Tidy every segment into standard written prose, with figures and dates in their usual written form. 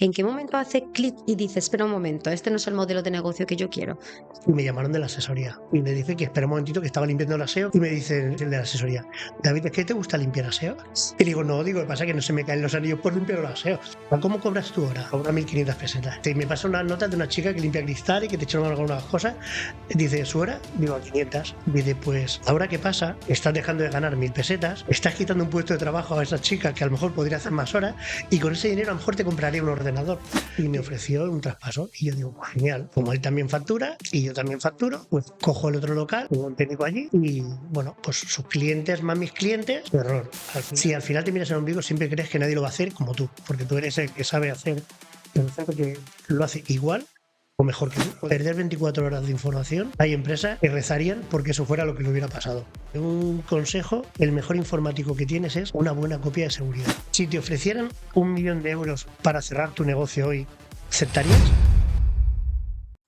¿En qué momento hace clic y dices, espera un momento, este no es el modelo de negocio que yo quiero? Y me llamaron de la asesoría y me dice que espera un momentito que estaba limpiando el aseo y me dice el de la asesoría, David, ¿es que te gusta limpiar aseo? Y digo, no, digo, lo que pasa es que no se me caen los anillos por limpiar el aseo. ¿Cómo cobras tú ahora? Cobra 1.500 pesetas. Y me pasa una nota de una chica que limpia cristal y que te echaron algunas cosas. Dice, ¿su hora? Digo, a 500. Dice, pues, ¿ahora qué pasa? Estás dejando de ganar 1.000 pesetas, estás quitando un puesto de trabajo a esa chica que a lo mejor podría hacer más horas y con ese dinero a lo mejor te compraría un ordenador. Y me ofreció un traspaso y yo digo, pues genial, como él también factura y yo también facturo, pues cojo el otro local, pongo un técnico allí y bueno, pues sus clientes más mis clientes, error. Si al final te miras el ombligo siempre crees que nadie lo va a hacer como tú, porque tú eres el que sabe hacer, el que lo hace igual o mejor que tú. Perder 24 horas de información, hay empresas que rezarían porque eso fuera lo que le hubiera pasado. Un consejo, el mejor informático que tienes es una buena copia de seguridad. Si te ofrecieran 1.000.000 de euros para cerrar tu negocio hoy, ¿aceptarías?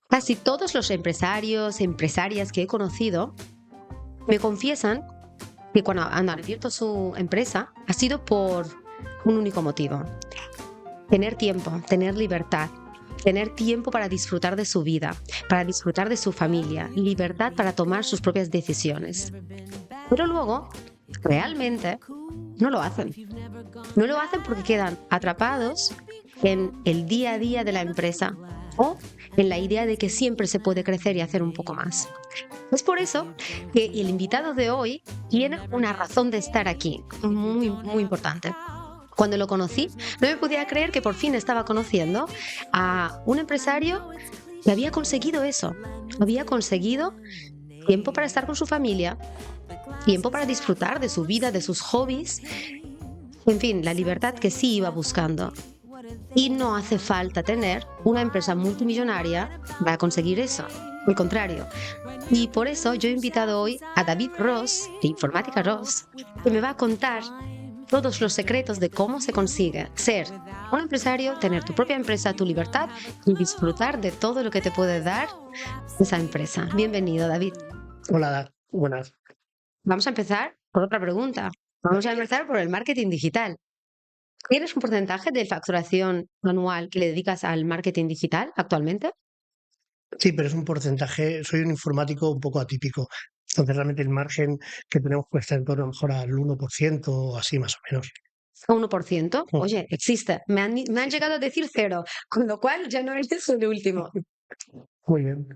Casi todos los empresarios, empresarias que he conocido me confiesan que cuando han abierto su empresa ha sido por un único motivo: tener tiempo, tener libertad, tener tiempo para disfrutar de su vida, para disfrutar de su familia, libertad para tomar sus propias decisiones. Pero luego, realmente, no lo hacen. No lo hacen porque quedan atrapados en el día a día de la empresa o en la idea de que siempre se puede crecer y hacer un poco más. Es por eso que el invitado de hoy tiene una razón de estar aquí, muy, muy importante. Cuando lo conocí, no me podía creer que por fin estaba conociendo a un empresario que había conseguido eso. Había conseguido tiempo para estar con su familia, tiempo para disfrutar de su vida, de sus hobbies, en fin, la libertad que sí iba buscando. Y no hace falta tener una empresa multimillonaria para conseguir eso. Al contrario. Y por eso yo he invitado hoy a David Ross, de Informática Ross, que me va a contar todos los secretos de cómo se consigue ser un empresario, tener tu propia empresa, tu libertad y disfrutar de todo lo que te puede dar esa empresa. Bienvenido, David. Hola, buenas. Vamos a empezar por otra pregunta. Vamos a empezar por el marketing digital. ¿Tienes un porcentaje de facturación anual que le dedicas al marketing digital actualmente? Sí, pero es un porcentaje, soy un informático un poco atípico. Entonces realmente el margen que tenemos puede estar en torno a lo mejor al 1% o así más o menos. ¿A 1%? Mm. Oye, existe. Me han llegado a decir cero, con lo cual ya no eres el último. Muy bien.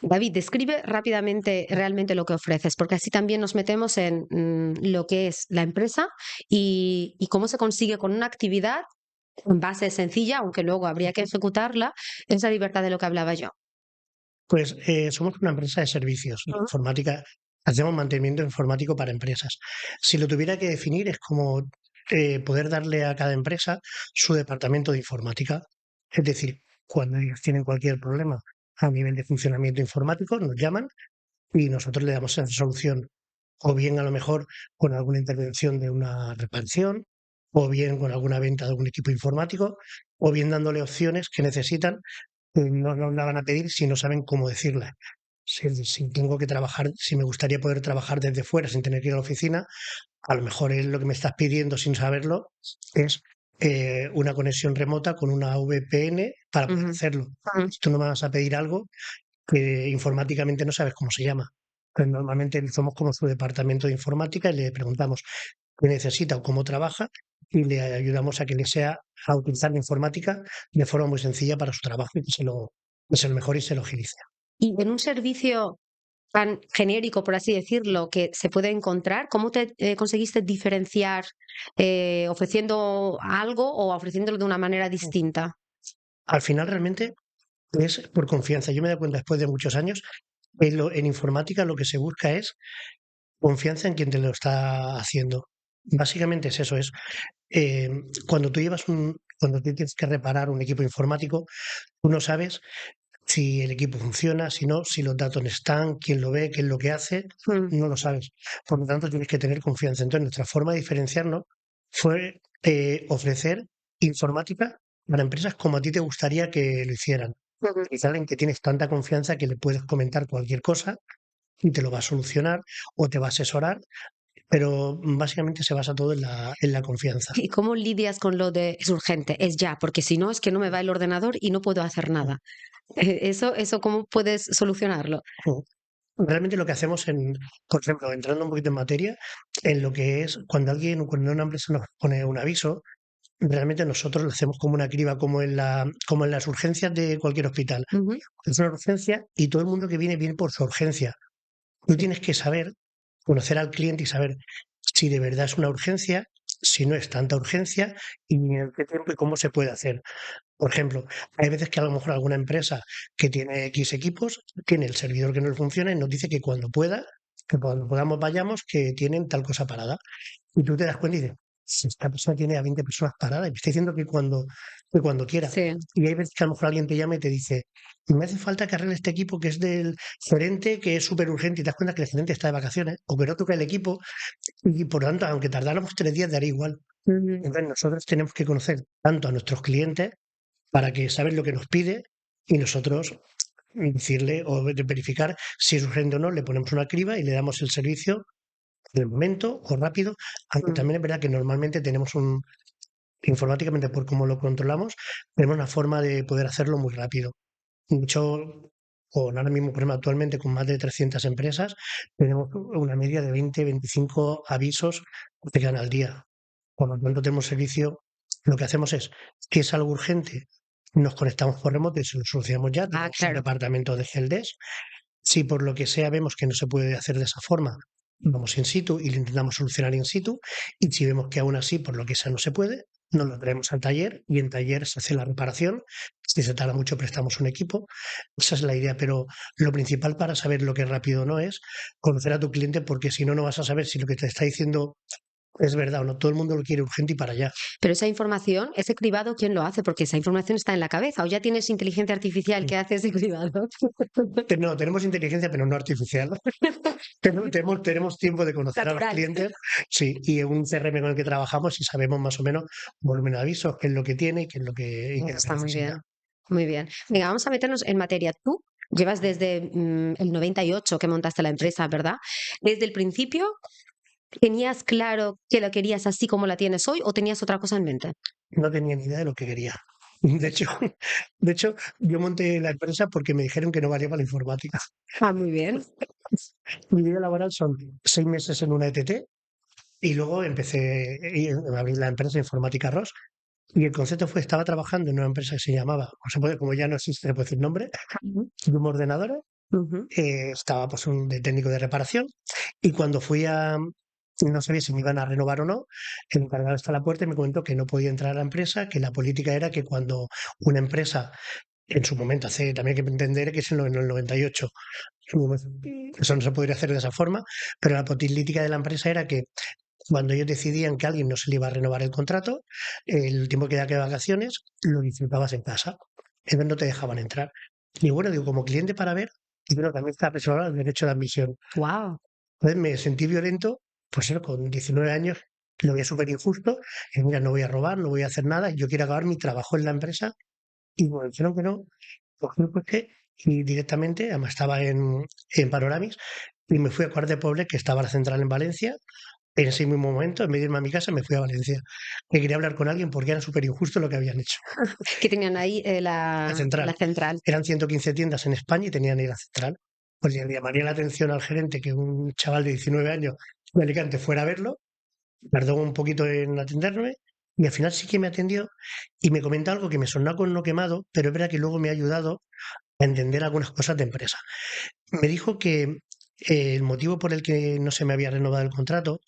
David, describe rápidamente realmente lo que ofreces, porque así también nos metemos en lo que es la empresa y cómo se consigue con una actividad en base sencilla, aunque luego habría que ejecutarla, esa libertad de lo que hablaba yo. Pues somos una empresa de servicios de Ujú. informática, hacemos mantenimiento informático para empresas. Si lo tuviera que definir es como poder darle a cada empresa su departamento de informática. Es decir, cuando ellos tienen cualquier problema a nivel de funcionamiento informático, nos llaman y nosotros le damos esa solución, o bien a lo mejor con alguna intervención de una reparación, o bien con alguna venta de algún equipo informático, o bien dándole opciones que necesitan, no la van a pedir si no saben cómo decirla. Si tengo que trabajar, si me gustaría poder trabajar desde fuera sin tener que ir a la oficina, a lo mejor es lo que me estás pidiendo sin saberlo es una conexión remota con una VPN para poder Ujú, hacerlo. ujú. Tú no me vas a pedir algo que informáticamente no sabes cómo se llama. Pues normalmente somos como su departamento de informática y le preguntamos qué necesita o cómo trabaja y le ayudamos a que le sea a utilizar la informática de forma muy sencilla para su trabajo y que se lo mejore y se lo agilice. Y en un servicio tan genérico, por así decirlo, que se puede encontrar, ¿cómo te conseguiste diferenciar ofreciendo algo o ofreciéndolo de una manera distinta? Al final realmente es por confianza. Yo me doy cuenta después de muchos años en informática lo que se busca es confianza en quien te lo está haciendo. Básicamente es eso, es eh, cuando tú tienes que reparar un equipo informático, tú no sabes si el equipo funciona, si no, si los datos están, quién lo ve, qué es lo que hace, Mm. no lo sabes. Por lo tanto, tienes que tener confianza. Entonces, nuestra forma de diferenciarnos fue ofrecer informática para empresas como a ti te gustaría que lo hicieran. Ujú. Quizá en que tienes tanta confianza que le puedes comentar cualquier cosa y te lo va a solucionar o te va a asesorar pero básicamente se basa todo en la confianza. ¿Y cómo lidias con lo de es urgente, es ya? Porque si no, es que no me va el ordenador y no puedo hacer nada. Eso, ¿cómo puedes solucionarlo? Realmente lo que hacemos por ejemplo, entrando un poquito en materia, en lo que es cuando una empresa nos pone un aviso, realmente nosotros lo hacemos como una criba, como en las urgencias de cualquier hospital. Ujú. Es una urgencia y todo el mundo que viene por su urgencia. Tú tienes que saber, conocer al cliente y saber si de verdad es una urgencia, si no es tanta urgencia y en qué tiempo y cómo se puede hacer. Por ejemplo, hay veces que a lo mejor alguna empresa que tiene X equipos tiene el servidor que no le funciona y nos dice que cuando pueda, que cuando podamos vayamos, que tienen tal cosa parada. Y tú te das cuenta y dices, si esta persona tiene a 20 personas paradas y me está diciendo que cuando quiera. Sí. Y hay veces que a lo mejor alguien te llama y te dice, me hace falta que arregle este equipo que es del gerente, que es súper urgente, y te das cuenta que el gerente está de vacaciones o que no toca el equipo y por lo tanto, aunque tardáramos 3 días, daría igual. Ujú. Entonces nosotros tenemos que conocer tanto a nuestros clientes para que saben lo que nos pide y nosotros decirle o verificar si es urgente o no, le ponemos una criba y le damos el servicio del momento o rápido, aunque Mm. también es verdad que normalmente informáticamente por cómo lo controlamos, tenemos una forma de poder hacerlo muy rápido. De hecho, ahora mismo, por ejemplo, actualmente con más de 300 empresas, tenemos una media de 20-25 avisos que llegan al día. Por lo tanto, tenemos servicio. Lo que hacemos es que es algo urgente, nos conectamos por remoto y se lo solucionamos ya. Ah, Tenemos un claro. departamento de helpdesk. Si por lo que sea vemos que no se puede hacer de esa forma, vamos in situ y lo intentamos solucionar in situ. Y si vemos que aún así, por lo que sea, no se puede, nos lo traemos al taller y en taller se hace la reparación. Si se tarda mucho, prestamos un equipo. Esa es la idea, pero lo principal para saber lo que es rápido o no es conocer a tu cliente, porque si no, no vas a saber si lo que te está diciendo es verdad o no. Todo el mundo lo quiere urgente y para allá. Pero esa información, ese cribado, ¿quién lo hace? Porque esa información está en la cabeza. ¿O ya tienes inteligencia artificial que hace ese cribado? No, tenemos inteligencia, pero no artificial. Tenemos tiempo de conocer a los Natural. clientes, sí, y en un CRM con el que trabajamos y sabemos más o menos volumen de avisos, qué es lo que tiene y qué es lo que Está muy necesita. bien, muy bien. Venga, vamos a meternos en materia. Tú llevas desde el 98 que montaste la Sí, empresa, ¿verdad? ¿Desde el principio tenías claro que lo querías así como la tienes hoy o tenías otra cosa en mente? no tenía ni idea de lo que quería. De hecho, de hecho, yo monté la empresa porque me dijeron que no valía para la informática. Ah, muy bien. Mi vida laboral son 6 meses en una ETT y luego a abrir la empresa Informática Ross. Y el concepto fue, estaba trabajando en una empresa que se llamaba, como ya no existe, se puede decir nombre, Ujú, de un ordenador. ujú. Estaba pues de técnico de reparación y cuando no sabía si me iban a renovar o no, el encargado está a la puerta y me comentó que no podía entrar a la empresa, que la política era que cuando una empresa, en su momento, también hay que entender que es en el 98, eso no se podría hacer de esa forma, pero la política de la empresa era que cuando ellos decidían que a alguien no se le iba a renovar el contrato, el tiempo que quedaba de vacaciones lo disfrutabas en casa. Entonces no te dejaban entrar. Y bueno, digo, como cliente para ver, y bueno, también está reservado el derecho de admisión. Wow. Entonces me sentí violento, pues eso, con 19 años, lo veía súper injusto, y mira, no voy a robar, no voy a hacer nada, yo quiero acabar mi trabajo en la empresa, y bueno, dijeron que no, cogí el coche y directamente, además estaba en Panoramis, y me fui a Cuart de Poblet, que estaba la central en Valencia. En ese mismo momento, en vez de irme a mi casa, me fui a Valencia. Que quería hablar con alguien porque era súper injusto lo que habían hecho. Que tenían ahí La la central. central. Eran 115 tiendas en España y tenían ahí la central. Pues le llamaría la atención al gerente que un chaval de 19 años de Alicante fuera a verlo. Tardó un poquito en atenderme y al final sí que me atendió y me comentó algo que me sonó con no quemado, pero es verdad que luego me ha ayudado a entender algunas cosas de empresa. Me dijo que el motivo por el que no se me había renovado el contrato,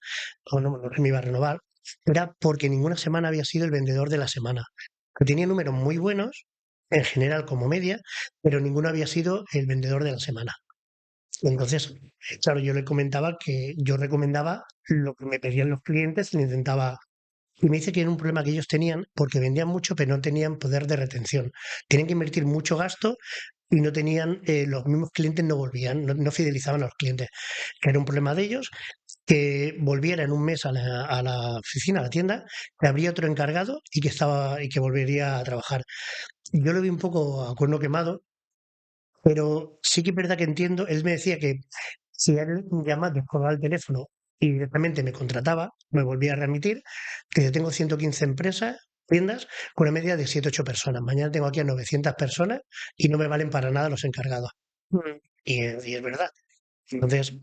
o no se me iba a renovar, era porque ninguna semana había sido el vendedor de la semana. Que tenía números muy buenos, en general como media, pero ninguno había sido el vendedor de la semana. Entonces, claro, yo le comentaba que yo recomendaba lo que me pedían los clientes, le intentaba. Y me dice que era un problema que ellos tenían porque vendían mucho, pero no tenían poder de retención. Tienen que invertir mucho gasto y no tenían, los mismos clientes no volvían, no fidelizaban a los clientes, que era un problema de ellos, que volviera en un mes a la oficina, a la tienda, que habría otro encargado y que volvería a trabajar. Yo lo vi un poco a cuerno quemado, pero sí que es verdad que entiendo, él me decía que si a él llama, descolgaba el teléfono y directamente me contrataba, me volvía a remitir, que yo tengo 115 empresas, tiendas, con una media de 7 8 personas. Mañana tengo aquí a 900 personas y no me valen para nada los encargados. Mm. Y es verdad. Entonces,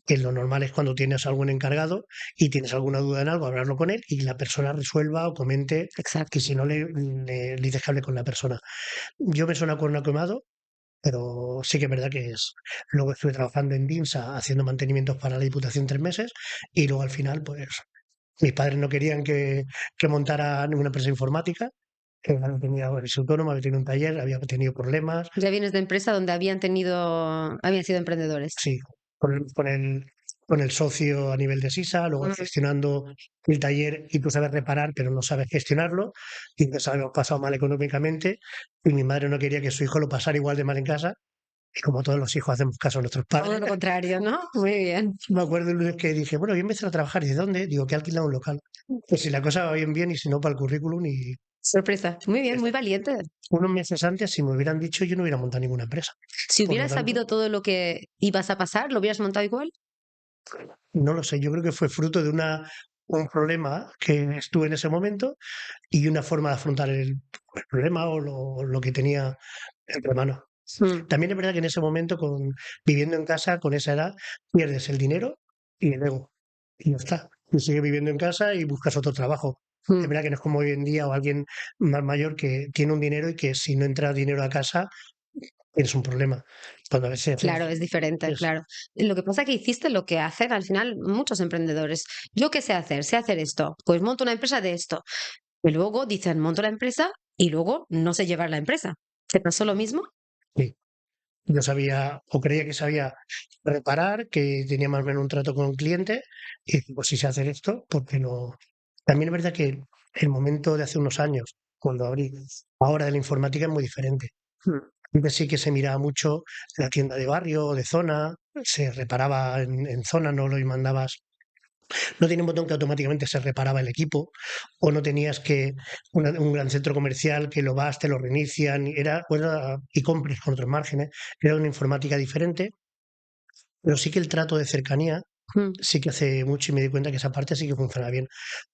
que lo normal es cuando tienes algún encargado y tienes alguna duda en algo, hablarlo con él y la persona resuelva o comente, que Exacto. si no le dices que hable con la persona. Yo me suena cuerno quemado, pero sí que es verdad que es. Luego estuve trabajando en DINSA haciendo mantenimientos para la Diputación 3 meses y luego al final, pues mis padres no querían que montara ninguna empresa informática. Que no tenía, bueno, es autónomo, había tenido un taller, había tenido problemas. Ya vienes de empresa donde habían sido emprendedores. Sí, con el socio a nivel de SISA, luego Mm. gestionando el taller y tú sabes reparar, pero no sabes gestionarlo, y nos habíamos pasado mal económicamente, y mi madre no quería que su hijo lo pasara igual de mal en casa, y como todos los hijos hacemos caso a nuestros Todo padres. lo contrario, ¿no? Muy bien. Me acuerdo el lunes que dije, bueno, voy a empezar a trabajar, ¿y de dónde? Digo, que he alquilado un local. Pues si la cosa va bien, bien, y si no, para el currículum, y Sorpresa. Muy ya bien, muy está. valiente. Unos meses antes, si me hubieran dicho, yo no hubiera montado ninguna empresa. Si Por lo hubieras tanto, sabido todo lo que ibas a pasar, ¿lo hubieras montado igual? no lo sé, yo creo que fue fruto de un problema que estuve en ese momento y una forma de afrontar el problema o lo que tenía entre manos. Mm. También es verdad que en ese momento, viviendo en casa, con esa edad, pierdes el dinero y el ego. Y ya está. Y sigues viviendo en casa y buscas otro trabajo. Es Mm. verdad que no es como hoy en día o alguien más mayor que tiene un dinero y que si no entra dinero a casa, tienes un problema. Cuando a veces Claro, es diferente, es, claro. Lo que pasa es que hiciste lo que hacen al final muchos emprendedores. ¿Yo qué sé hacer esto, pues monto una empresa de esto. Y luego dicen, monto la empresa y luego no sé llevar la empresa. ¿Te pasó lo mismo? sí, yo sabía o creía que sabía reparar, que tenía más o menos un trato con un cliente y dije, pues si sé hacer esto, ¿por qué no? También es verdad que el momento de hace unos años, cuando abrí, ahora de la informática es muy diferente. Mm. Antes sí que se miraba mucho la tienda de barrio o de zona, se reparaba en zona, no lo mandabas. No tenía un botón que automáticamente se reparaba el equipo, o no tenías que un gran centro comercial que lo vas, te lo reinician, era y compres con otros márgenes, era una informática diferente, pero sí que el trato de cercanía Mm. sí que hace mucho y me di cuenta que esa parte sí que funciona bien.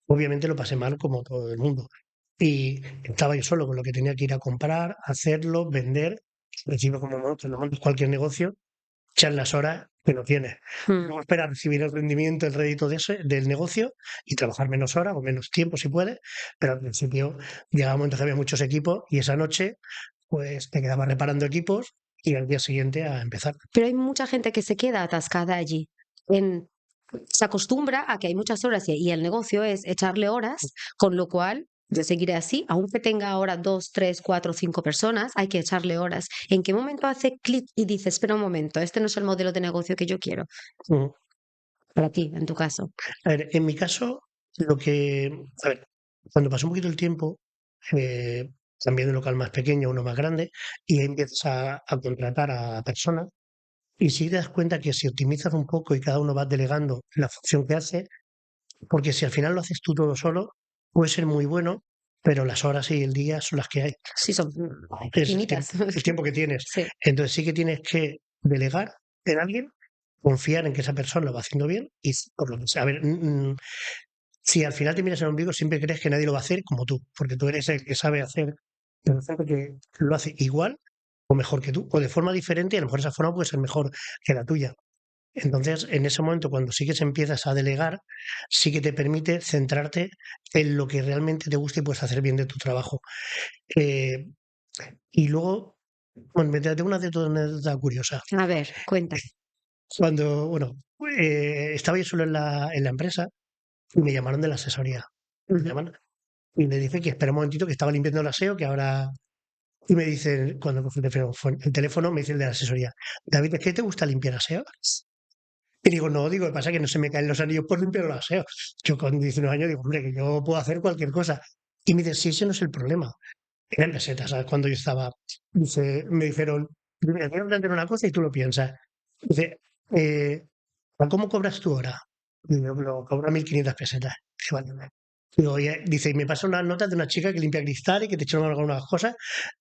Obviamente lo pasé mal como todo el mundo. Y estaba yo solo con lo que tenía que ir a comprar, hacerlo, vender. Al principio, como no montas cualquier negocio, echas las horas que no tienes. Mm. Luego esperas recibir el rendimiento, el rédito del negocio y trabajar menos horas o menos tiempo si puedes. Pero al principio llegaba un momento que había muchos equipos y esa noche pues te quedabas reparando equipos y al día siguiente a empezar. Pero hay mucha gente que se queda atascada allí. En, Se acostumbra a que hay muchas horas y el negocio es echarle horas, con lo cual yo seguiré así, aunque tenga ahora dos, tres, cuatro, cinco personas, hay que echarle horas. ¿En qué momento hace clic y dices, espera un momento, este no es el modelo de negocio que yo quiero? Mm. Para ti, en tu caso. A ver, en mi caso, a ver, cuando pasó un poquito el tiempo, eh, cambié de un local más pequeño a uno más grande y ahí empiezas a contratar a personas y sí te das cuenta que si optimizas un poco y cada uno va delegando la función que hace, porque si al final lo haces tú todo solo, puede ser muy bueno, pero las horas y el día son las que hay. Sí, son Es finitas. el tiempo que tienes. Sí. Entonces sí que tienes que delegar en alguien, confiar en que esa persona lo va haciendo bien y por lo que sea. A ver, si al final te miras el ombligo, siempre crees que nadie lo va a hacer como tú, porque tú eres el que sabe hacer, pero hay gente que lo hace igual o mejor que tú, o de forma diferente, y a lo mejor esa forma puede ser mejor que la tuya. Entonces, en ese momento, cuando sí que se empiezas a delegar, sí que te permite centrarte en lo que realmente te gusta y puedes hacer bien de tu trabajo. Eh, y luego, bueno, me tengo una anécdota curiosa. A ver, cuenta. Bueno, estaba yo solo en la empresa y me llamaron de la asesoría. Me Ujú. llaman y le dije que espera un momentito, que estaba limpiando el aseo, que ahora. Y me dicen, cuando coge el teléfono, me dice el de la asesoría, David, ¿es que te gusta limpiar aseo? Y digo, no, digo, lo que pasa es que no se me caen los anillos por limpiar el aseo. Yo con 19 años digo, hombre, que yo puedo hacer cualquier cosa. Y me dice, sí, ese no es el problema. Eran pesetas, ¿sabes? Cuando yo estaba, me dijeron, mira, quiero plantear una cosa y tú lo piensas. Dice, eh, ¿cómo cobras tu hora? Y yo lo cobro a 1.500 pesetas. Dije, vale, vale. Digo, oye, dice, y me pasa unas notas de una chica que limpia cristal y que te echaron algunas cosas.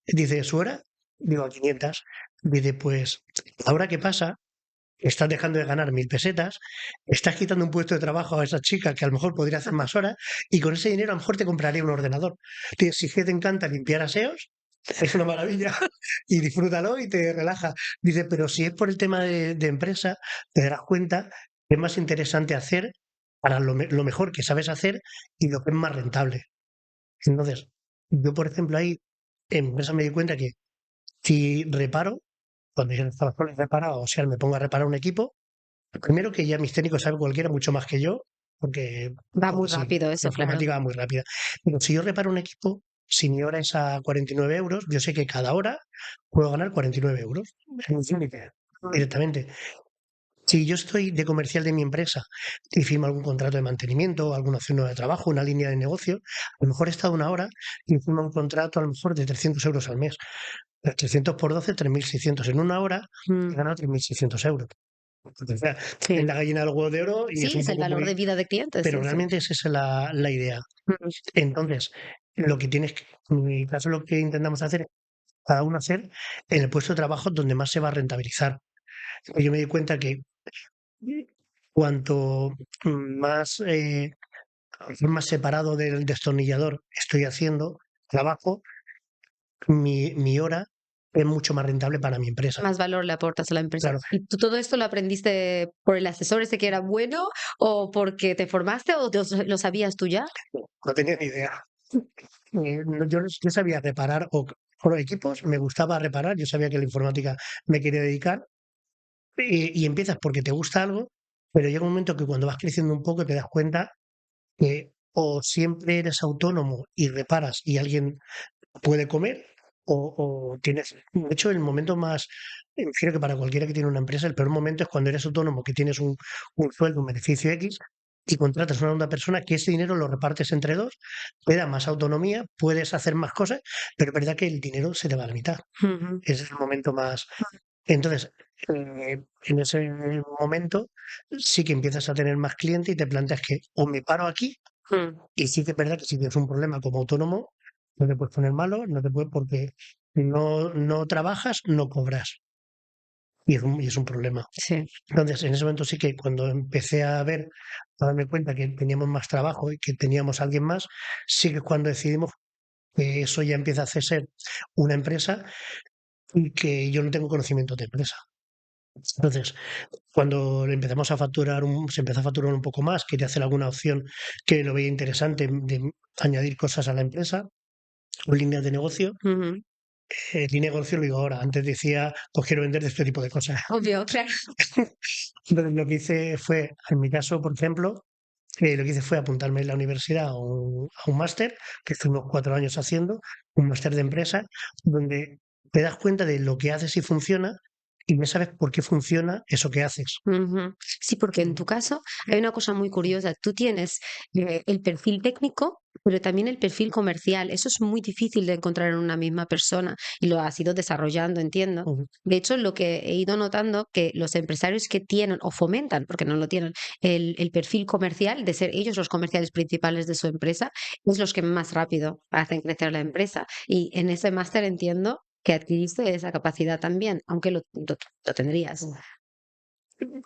Dice, ¿su hora? Digo, a 500. Dice, pues, ¿ahora qué pasa? estás dejando de ganar 1.000 pesetas, estás quitando un puesto de trabajo a esa chica que a lo mejor podría hacer más horas y con ese dinero a lo mejor te compraría un ordenador. Si es que te encanta limpiar aseos, es una maravilla y disfrútalo y te relaja. Dice, pero si es por el tema de empresa, te darás cuenta que es más interesante hacer para lo mejor que sabes hacer y lo que es más rentable. Entonces, yo, por ejemplo, ahí en empresa me di cuenta que si reparo, cuando yo estaba solo reparado, o sea, me pongo a reparar un equipo, primero que ya mis técnicos saben cualquiera mucho más que yo, porque, Va muy porque sí, rápido la eso, claro. informática va muy rápida. Pero si yo reparo un equipo, si mi hora es a 49 euros, yo sé que cada hora puedo ganar 49 euros en un límite, directamente. Si yo estoy de comercial de mi empresa y firmo algún contrato de mantenimiento, alguna opción de trabajo, una línea de negocio, a lo mejor he estado una hora y firmo un contrato a lo mejor de 300 euros al mes. 300 por 12, 3.600. En una hora he Mm, ganado 3.600 euros. Entonces, o sea, es sí. la gallina del huevo de oro y es Sí, un es el poco valor muy... de vida de clientes, Pero sí, sí. realmente es esa la idea. Mm, Entonces, lo que tienes que, en mi caso, lo que intentamos hacer es cada uno hacer en el puesto de trabajo donde más se va a rentabilizar. Y yo me di cuenta que cuanto más, más separado del destornillador estoy haciendo trabajo, mi hora es mucho más rentable para mi empresa. Más valor le aportas a la empresa. Claro, ¿Y tú todo esto lo aprendiste por el asesor ese que era bueno o porque te formaste o lo sabías tú ya? no tenía ni idea. Yo sabía reparar por equipos, me gustaba reparar, yo sabía que la informática me quería dedicar y empiezas porque te gusta algo, pero llega un momento que cuando vas creciendo un poco te das cuenta que o siempre eres autónomo y reparas y alguien puede comer o tienes... De hecho, el momento más, creo que para cualquiera que tiene una empresa, el peor momento es cuando eres autónomo, que tienes un sueldo, un beneficio X, y contratas a una persona que ese dinero lo repartes entre dos, te da más autonomía, puedes hacer más cosas, pero es verdad que el dinero se te va a la mitad. Ujú, Ese es el momento más... Entonces, en ese momento sí que empiezas a tener más clientes y te planteas que o me paro aquí, mm, y sí que es verdad que si tienes un problema como autónomo, no te puedes poner malo, no te puedes porque no trabajas, no cobras. Y es un problema. sí. Entonces, en ese momento sí que cuando empecé a darme cuenta que teníamos más trabajo y que teníamos a alguien más, sí que es cuando decidimos que eso ya empieza a ser una empresa y que yo no tengo conocimiento de empresa. Entonces, cuando le empezamos a facturar, se empezó a facturar un poco más, quería hacer alguna opción que lo veía interesante de añadir cosas a la empresa o líneas de negocio. Ujú. Línea de negocio lo digo ahora, antes decía, pues quiero vender de este tipo de cosas. Obvio, claro. Entonces, lo que hice fue, en mi caso, por ejemplo, lo que hice fue apuntarme en la universidad a un máster, que estuvimos 4 años haciendo, un máster de empresa, donde te das cuenta de lo que haces y funciona y ya sabes por qué funciona eso que haces. Ujú. Sí, porque en tu caso hay una cosa muy curiosa. Tú tienes el perfil técnico, pero también el perfil comercial. Eso es muy difícil de encontrar en una misma persona y lo has ido desarrollando, entiendo. Ujú. De hecho, lo que he ido notando que los empresarios que tienen o fomentan, porque no lo tienen, el perfil comercial, de ser ellos los comerciales principales de su empresa, es los que más rápido hacen crecer la empresa. Y en ese máster entiendo que adquiriste esa capacidad también, aunque lo tendrías.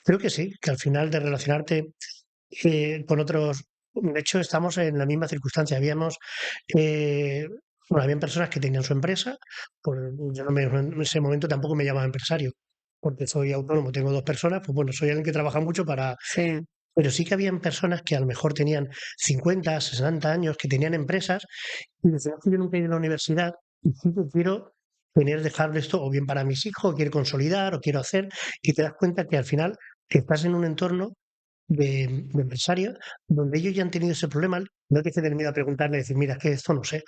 Creo que sí, que al final de relacionarte con otros, de hecho estamos en la misma circunstancia, eh, bueno, habían personas que tenían su empresa, yo en ese momento tampoco me llamaba empresario, porque soy autónomo, tengo 2 personas, pues bueno, soy alguien que trabaja mucho para... Sí. Pero sí que habían personas que a lo mejor tenían 50, 60 años, que tenían empresas, y decían, "Es que yo nunca he ido a la universidad y sí que quiero dejar esto o bien para mis hijos, o quiero consolidar, o quiero hacer, y te das cuenta que al final estás en un entorno de empresarios donde ellos ya han tenido ese problema, no te tener miedo a preguntarle y decir, mira, es que esto no sé,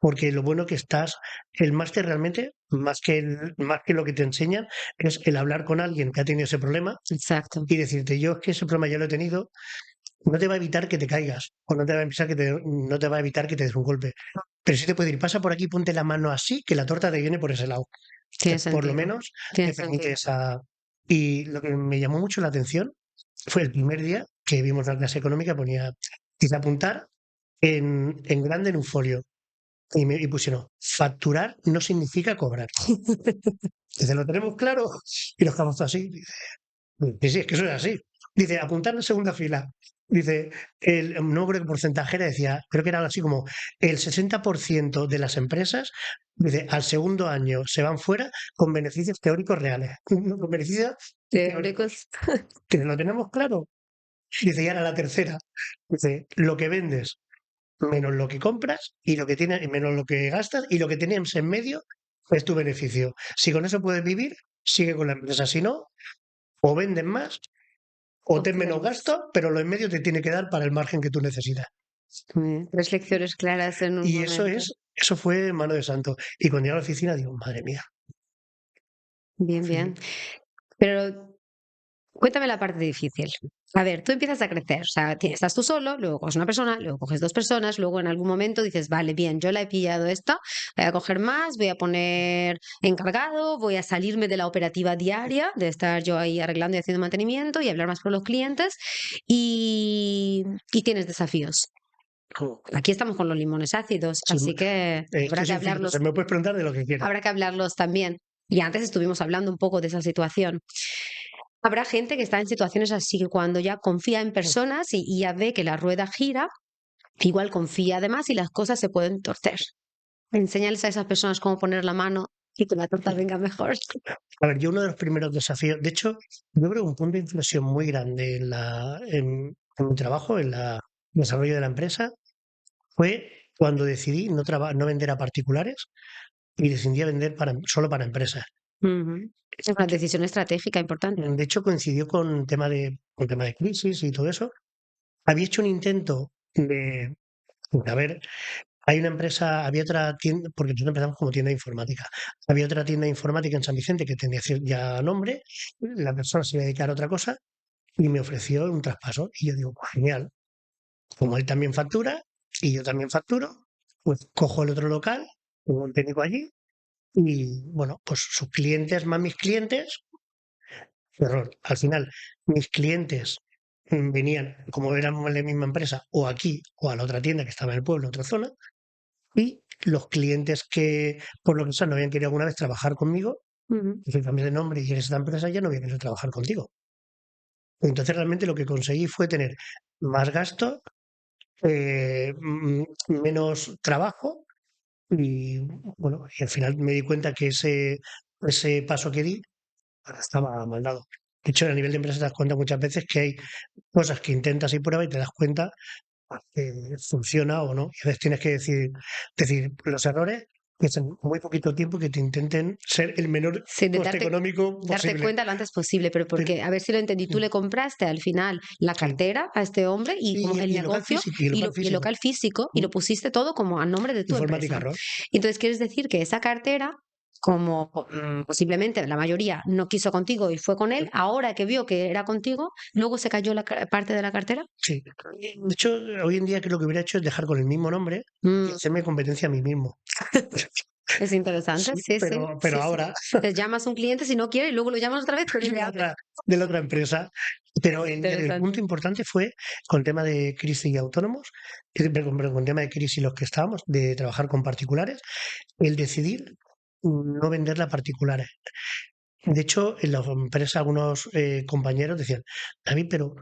porque lo bueno que estás, el máster realmente, más que lo que te enseñan, es el hablar con alguien que ha tenido ese problema Exacto. y decirte, yo es que ese problema ya lo he tenido, no te va a evitar que te caigas, o no te va a evitar que te des un golpe. Pero sí te puede decir, pasa por aquí, ponte la mano así, que la torta te viene por ese lado. Tiene Que por lo sentido. menos Tiene te permite sentido. esa... Y lo que me llamó mucho la atención fue el primer día que vimos la clase económica, dice apuntar en grande en un folio. Y pusieron, facturar no significa cobrar. Dice, ¿lo tenemos claro? Y nos quedamos todos así. Dice, sí, es que eso es así. Dice, apuntar en segunda fila. Dice, no creo que porcentaje era, decía, creo que era algo así como el 60% de las empresas, dice, al segundo año se van fuera con beneficios teóricos reales. No, con beneficios teóricos. Teóricos. Que lo tenemos claro. Dice, y ahora la tercera. Dice, lo que vendes menos lo que compras y lo que tienes, menos lo que gastas y lo que tienes en medio es tu beneficio. Si con eso puedes vivir, sigue con la empresa. Si no, o vendes más o ten menos gasto, pero lo en medio te tiene que dar para el margen que tú necesitas. Muy bien. 3 lecciones claras en un Y momento. eso fue mano de santo. Y cuando llegué a la oficina digo, madre mía. Bien, Sí. bien. Pero cuéntame la parte difícil. A ver, tú empiezas a crecer, o sea, estás tú solo, luego coges una persona, luego coges 2 personas, luego en algún momento dices, vale, bien, yo la he pillado esta, voy a coger más, voy a poner encargado, voy a salirme de la operativa diaria, de estar yo ahí arreglando y haciendo mantenimiento y hablar más con los clientes y tienes desafíos. Aquí estamos con los limones ácidos, Sí, así que es habrá que que es infinito. hablarlos, Se me puedes preguntar de lo que quieras. habrá que hablarlos también. Y antes estuvimos hablando un poco de esa situación. Habrá gente que está en situaciones así que cuando ya confía en personas y ya ve que la rueda gira, igual confía además y las cosas se pueden torcer. Enséñales a esas personas cómo poner la mano y que la torta venga mejor. A ver, yo uno de los primeros desafíos, de hecho, yo creo que un punto de inflexión muy grande en mi trabajo, en el desarrollo de la empresa, fue cuando decidí no vender a particulares y decidí vender solo para empresas. Ujú. Es una decisión estratégica importante. De hecho, coincidió con tema de crisis y todo eso. Había hecho un intento a ver, hay una empresa, había otra tienda, porque nosotros empezamos como tienda de informática. Había otra tienda de informática en San Vicente que tenía ya nombre, la persona se iba a dedicar a otra cosa y me ofreció un traspaso. Y yo digo, pues genial, como él también factura y yo también facturo, pues cojo el otro local, pongo un técnico allí y bueno, pues sus clientes más mis clientes, error. Al final, mis clientes venían, como éramos la misma empresa, o aquí o a la otra tienda que estaba en el pueblo, en otra zona, y los clientes que, por lo que sea, no habían querido alguna vez trabajar conmigo, Ujú. y cambié de nombre y eres esta empresa, ya no habían querido trabajar contigo. Entonces, realmente lo que conseguí fue tener más gasto, menos trabajo, y bueno, y al final me di cuenta que ese paso que di estaba mal dado. De hecho, a nivel de empresa te das cuenta muchas veces que hay cosas que intentas y pruebas y te das cuenta que funciona o no. Y a veces tienes que decir los errores que es en muy poquito tiempo que te intenten ser el menor Sí, de coste económico darte posible. cuenta lo antes posible, pero Pero, porque, a ver si lo entendí, tú le compraste al final la sí. cartera a este hombre y como el Y el local negocio físico, y el local y el físico. local físico y Mm, lo pusiste todo como a nombre de tu Informática empresa. error. Entonces, ¿quieres decir que esa cartera, como posiblemente la mayoría no quiso contigo y fue con él, ahora que vio que era contigo, luego se cayó la parte de la cartera? Sí. De hecho, hoy en día que lo que hubiera hecho es dejar con el mismo nombre y Mm, hacerme competencia a mí mismo. es interesante, Sí, sí, sí, pero sí, sí. ahora Te llamas a un cliente si no quiere y luego lo llamas otra vez, pero de le la hace. otra, de la otra empresa. Pero el punto Interesante. importante fue con el tema de crisis y autónomos, perdón, con el tema de crisis los que estábamos, de trabajar con particulares, el decidir no venderla a particulares. De hecho, en la empresa algunos compañeros decían, David, pero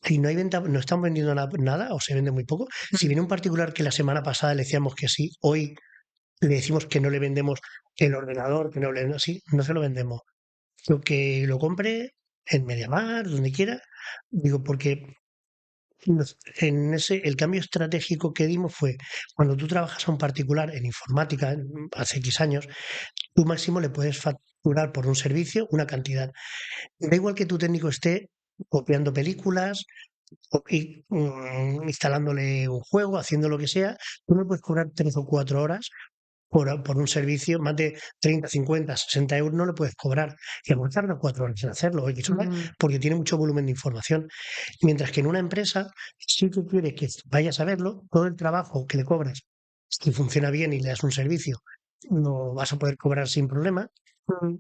si no hay venta, no estamos vendiendo nada o se vende muy poco. Si viene un particular que la semana pasada le decíamos que sí, hoy le decimos que no le vendemos el ordenador, que no le sí, no se lo vendemos. Lo que lo compre en MediaMarkt, donde quiera, digo, porque el cambio estratégico que dimos fue cuando tú trabajas a un particular en informática hace X años, tú máximo le puedes facturar por un servicio una cantidad. Da igual que tu técnico esté copiando películas, instalándole un juego, haciendo lo que sea, tú no puedes cobrar 3 o 4 horas por un servicio, más de 30, 50, 60 euros no lo puedes cobrar. Y a lo mejor tarda 4 horas en hacerlo, o X horas, Mm, porque tiene mucho volumen de información. Mientras que en una empresa, si tú quieres que vayas a verlo, todo el trabajo que le cobras, si funciona bien y le das un servicio, lo vas a poder cobrar sin problema.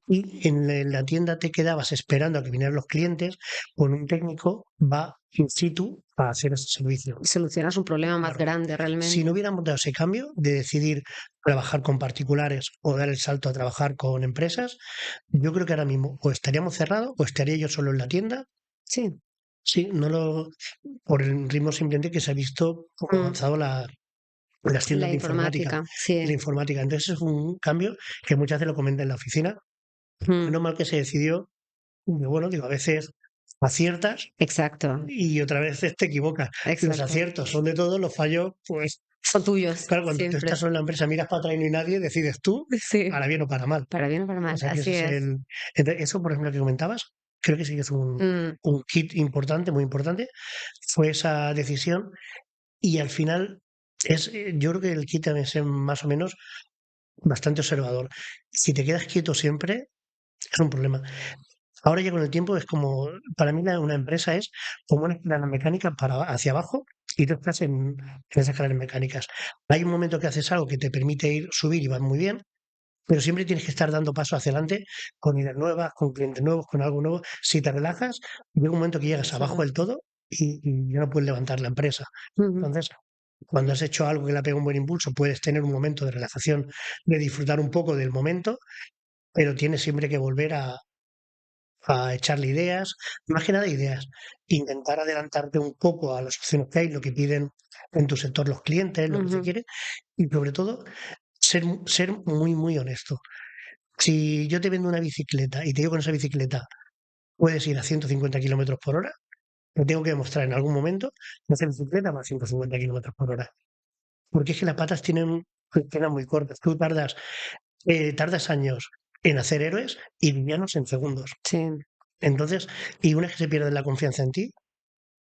y en la tienda te quedabas esperando a que vinieran los clientes, con un técnico va in situ a hacer ese servicio. Y solucionas un problema más Claro. grande Si realmente. no hubiéramos dado ese cambio de decidir trabajar con particulares o dar el salto a trabajar con empresas, yo creo que ahora mismo o estaríamos cerrados o estaría yo solo en la tienda. Sí. Sí, no lo, por el ritmo simplemente que se ha visto cómo ha Mm. avanzado las tiendas La de informática informática, y sí. la informática. Entonces es un cambio que muchas veces lo comenta en la oficina. Mm. Menos mal que se decidió, y bueno, digo, a veces aciertas Exacto, y otras veces te equivocas. Los exacto. aciertos son de todos, los fallos, pues Son tuyos, claro, cuando tú siempre. estás en la empresa, miras para atrás y no hay nadie, decides tú, Sí, para bien o para mal. para bien o para O mal, sea que ese así es es. el. Eso, por ejemplo, que comentabas, creo que sí que es Mm. un kit importante, muy importante. Fue esa decisión y al final yo creo que el kit debe ser más o menos bastante observador. Si te quedas quieto siempre, es un problema. Ahora ya con el tiempo es como, para mí una empresa es como una escalera mecánica para hacia abajo y tú estás en esas escaleras mecánicas. Hay un momento que haces algo que te permite subir y vas muy bien, pero siempre tienes que estar dando paso hacia adelante con ideas nuevas, con clientes nuevos, con algo nuevo. Si te relajas, llega un momento que llegas Es abajo verdad. del todo y ya no puedes levantar la empresa. Ujú. Entonces, cuando has hecho algo que le ha pegado un buen impulso, puedes tener un momento de relajación, de disfrutar un poco del momento, pero tienes siempre que volver a echarle ideas, más que nada ideas, intentar adelantarte un poco a las opciones que hay, lo que piden en tu sector los clientes, lo que se Ujú. quiere, y sobre todo ser muy, muy honesto. Si yo te vendo una bicicleta y te digo que con esa bicicleta puedes ir a 150 kilómetros por hora, te tengo que demostrar en algún momento que esa bicicleta va a 150 kilómetros por hora. Porque es que las patas quedan muy cortas. Tú tardas años en hacer héroes y villanos en segundos. Sí, Entonces, y una vez que se pierde la confianza en ti,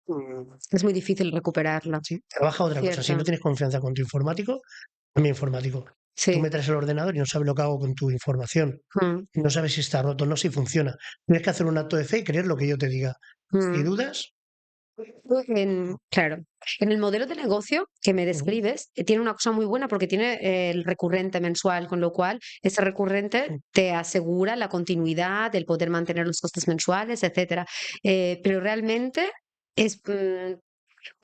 mm, es muy difícil recuperarla, sí, trabaja otra cosa. Si no cierto. tienes confianza con tu informático, mi informático. Tú me Sí. traes el ordenador y no sabes lo que hago con tu información. Mm. No sabes si está roto o no, si funciona. Tienes que hacer un acto de fe y creer lo que yo te diga. Si Mm. dudas, Claro, en el modelo de negocio que me ujú, describes, tiene una cosa muy buena porque tiene el recurrente mensual, con lo cual ese recurrente te asegura la continuidad, el poder mantener los costes mensuales, etcétera. Pero realmente es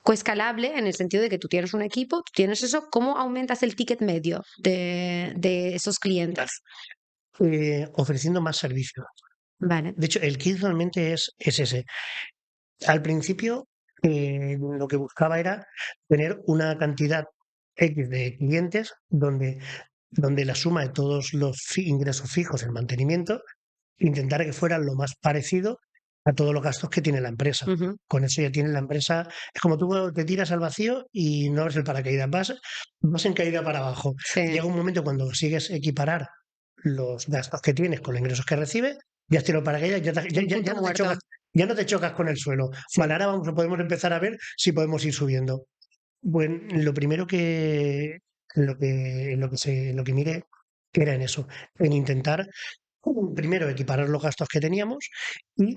coescalable en el sentido de que tú tienes un equipo, tú tienes eso, ¿cómo aumentas el ticket medio de esos vale, clientes? ofreciendo más servicios. Vale. De hecho, el kit realmente es ese. Al principio, lo que buscaba era tener una cantidad X de clientes donde la suma de todos los ingresos fijos en mantenimiento intentar que fuera lo más parecido a todos los gastos que tiene la empresa. Ujú. Con eso ya tiene la empresa, es como tú te tiras al vacío y no eres el paracaídas, vas en caída para abajo. Llega Sí, un momento cuando consigues equiparar los gastos que tienes con los ingresos que recibes, ya has tirado el paracaídas, un punto muerto. ya no te chocas con el suelo. Vale, Sí. ahora podemos empezar a ver si podemos ir subiendo. Bueno, lo primero lo que miré era en eso, en intentar primero equiparar los gastos que teníamos y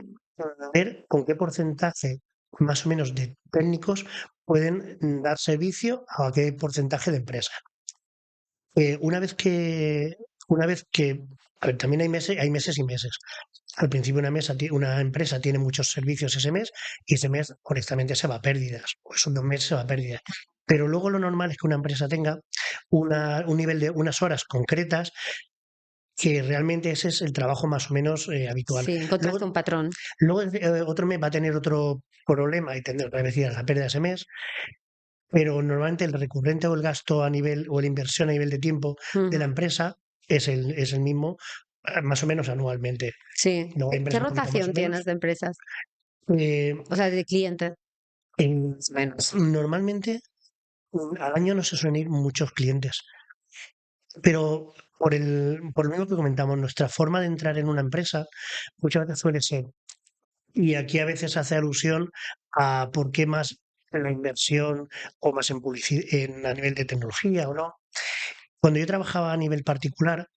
ver con qué porcentaje más o menos de técnicos pueden dar servicio a qué porcentaje de empresas. Eh, una vez que, una vez que, a ver, también hay meses y meses. Al principio una empresa tiene muchos servicios ese mes y ese mes honestamente se va a pérdidas, o esos 2 meses se va a pérdidas. Pero luego lo normal es que una empresa tenga un nivel de unas horas concretas que realmente ese es el trabajo más o menos habitual. Sí, encontraste un Luego, patrón. otro mes va a tener otro problema y tendrá otra vez la pérdida ese mes, pero normalmente el recurrente o el gasto a nivel o la inversión a nivel de tiempo de la Ujú. empresa es el mismo más o menos anualmente. Sí. Luego hay ¿Qué empresas un poquito más o rotación tienes menos. de empresas? Eh, O sea, de clientes. en- Menos. Normalmente al año no se suelen ir muchos clientes, pero por lo mismo que comentamos, nuestra forma de entrar en una empresa muchas veces suele ser. Y aquí a veces hace alusión a por qué más en la inversión o más en publicidad a nivel de tecnología o no. Cuando yo trabajaba a nivel particular,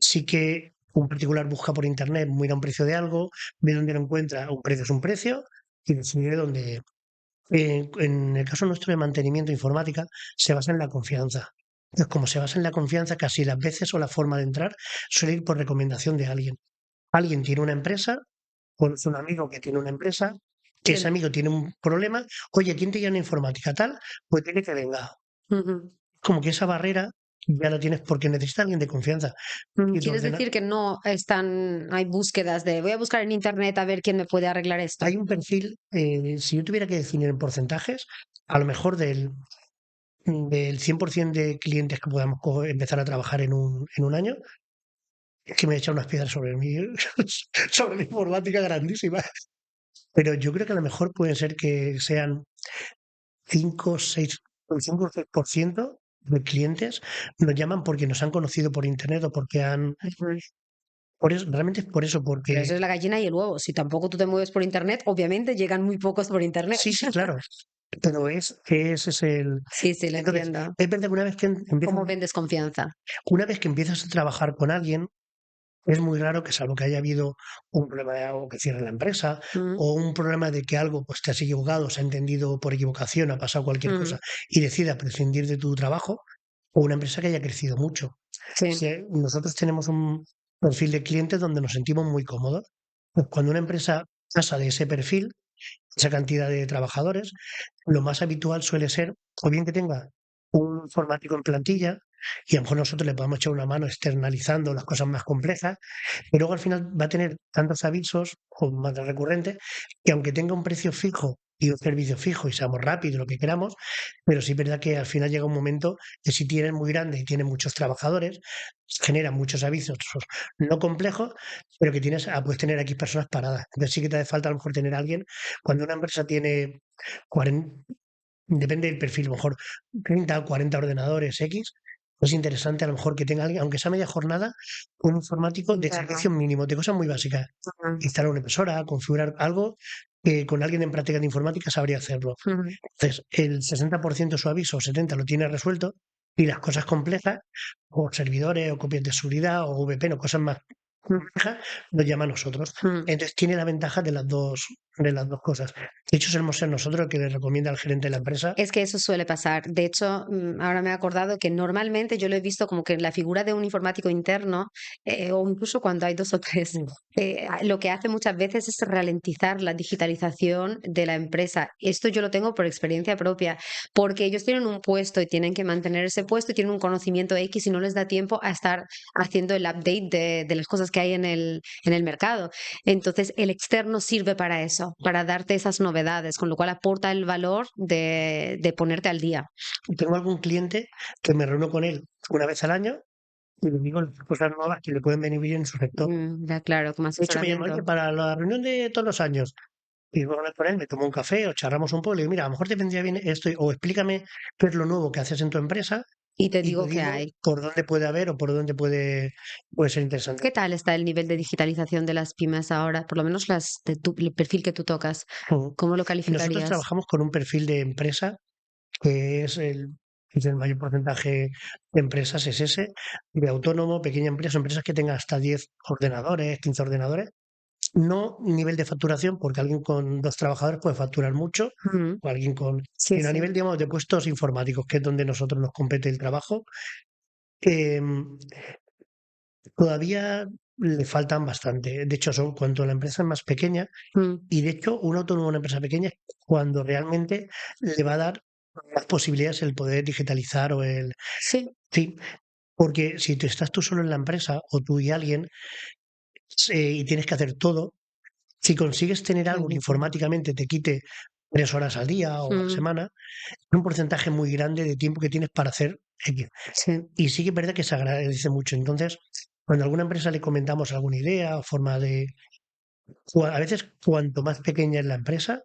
sí que un particular busca por internet, mira un precio de algo, ve dónde lo encuentra, un precio es un precio y decide dónde. En el caso nuestro de mantenimiento informática, se basa en la confianza. Entonces, como se basa en la confianza, casi las veces o la forma de entrar suele ir por recomendación de alguien. Alguien tiene una empresa, conoce un amigo que tiene una empresa, ese Sí. amigo tiene un problema, oye, ¿quién te llama informática tal? Pues tiene que venga. Ujú. Como que esa barrera ya la tienes porque necesitas alguien de confianza. Y tu ¿Quieres ordena decir que no están, hay búsquedas de voy a buscar en internet a ver quién me puede arreglar esto? hay un perfil, si yo tuviera que definir en porcentajes, a lo mejor del 100% de clientes que podamos empezar a trabajar en un año, es que me he echado unas piedras sobre mí, sobre mi informática grandísima. Pero yo creo que a lo mejor puede ser que sean 5, 6, el 5 o 6% de clientes nos llaman porque nos han conocido por internet o porque han. Ujú. Por eso, realmente es por eso, Pero porque eso es la gallina y el huevo. Si tampoco tú te mueves por internet, obviamente llegan muy pocos por internet. sí, sí, claro. Pero ese es el. Sí, sí, lo Entonces, entiendo. es verdad que ¿Cómo vendes confianza? una vez que empiezas a trabajar con alguien, es muy raro que, salvo que haya habido un problema de algo que cierre la empresa Mm, o un problema de que algo pues te has equivocado, se ha entendido por equivocación, ha pasado cualquier mm, cosa y decidas prescindir de tu trabajo, o una empresa que haya crecido mucho. sí, Si nosotros tenemos un perfil de clientes donde nos sentimos muy cómodos. Pues cuando una empresa pasa de ese perfil, esa cantidad de trabajadores, lo más habitual suele ser o bien que tenga un informático en plantilla y a lo mejor nosotros le podamos echar una mano externalizando las cosas más complejas, pero luego al final va a tener tantos avisos o más recurrentes que aunque tenga un precio fijo y un servicio fijo y seamos rápidos, lo que queramos, pero sí es verdad que al final llega un momento que si tienes muy grande y tienes muchos trabajadores, genera muchos avisos no complejos, pero que puedes tener aquí personas paradas. Entonces sí que te hace falta a lo mejor tener a alguien cuando una empresa tiene 40, depende del perfil, a lo mejor 30 o 40 ordenadores X, es interesante a lo mejor que tenga alguien, aunque sea media jornada, un informático de interno. servicios mínimos, de cosas muy básicas. Ujú, Instalar una impresora, configurar algo que con alguien en práctica de informática sabría hacerlo. ujú. Entonces, el 60% de su aviso, o 70% lo tiene resuelto, y las cosas complejas, o servidores, o copias de seguridad, o VPN, o cosas más complejas, nos llama a nosotros. Mm. Entonces tiene la ventaja de las dos cosas. De hecho, solemos ser nosotros el que le recomienda al gerente de la empresa. Es que eso suele pasar. De hecho, ahora me he acordado que normalmente yo lo he visto como que la figura de un informático interno, o incluso cuando hay dos o tres, Mm, lo que hace muchas veces es ralentizar la digitalización de la empresa. Esto yo lo tengo por experiencia propia, porque ellos tienen un puesto y tienen que mantener ese puesto y tienen un conocimiento X y no les da tiempo a estar haciendo el update de las cosas que hay en el mercado. Entonces, el externo sirve para eso, para darte esas novedades, con lo cual aporta el valor de ponerte al día. Tengo algún cliente que me reúno con él una vez al año y le digo las cosas nuevas que le pueden venir bien en su sector. Ya claro, como De hecho, me llama, oye, asesoramiento. para la reunión de todos los años, y luego hablar con él, me tomo un café o charlamos un poco y le digo, mira, a lo mejor te vendría bien esto, o explícame qué es lo nuevo que haces en tu empresa Y te y te digo que digo hay. por dónde puede haber o por dónde puede ser interesante. ¿Qué tal está el nivel de digitalización de las pymes ahora? Por lo menos las de el perfil que tú tocas. Ujú. ¿Cómo lo Nosotros calificarías? trabajamos con un perfil de empresa que es el mayor porcentaje de empresas, es ese, de autónomo, pequeña empresa, empresas que tengan hasta 10 ordenadores, 15 ordenadores. No nivel de facturación, porque alguien con 2 trabajadores puede facturar mucho, Ujú. o alguien con. Sí, Sino a sí. nivel, digamos, de puestos informáticos, que es donde nosotros nos compete el trabajo, em, todavía le faltan bastante. De hecho, cuanto la empresa es más pequeña, Mm. y de hecho, un autónomo en una empresa pequeña es cuando realmente le va a dar más posibilidades el poder digitalizar o el. Sí. Sí, porque si estás tú solo en la empresa o tú y alguien y tienes que hacer todo, si consigues tener algo que Ujú. informáticamente te quite 3 horas al día o a la Mm. semana, es un porcentaje muy grande de tiempo que tienes para hacer X. Sí. Y sí que es verdad que se agradece mucho. Entonces, cuando a alguna empresa le comentamos alguna idea o forma de. A veces, cuanto más pequeña es la empresa,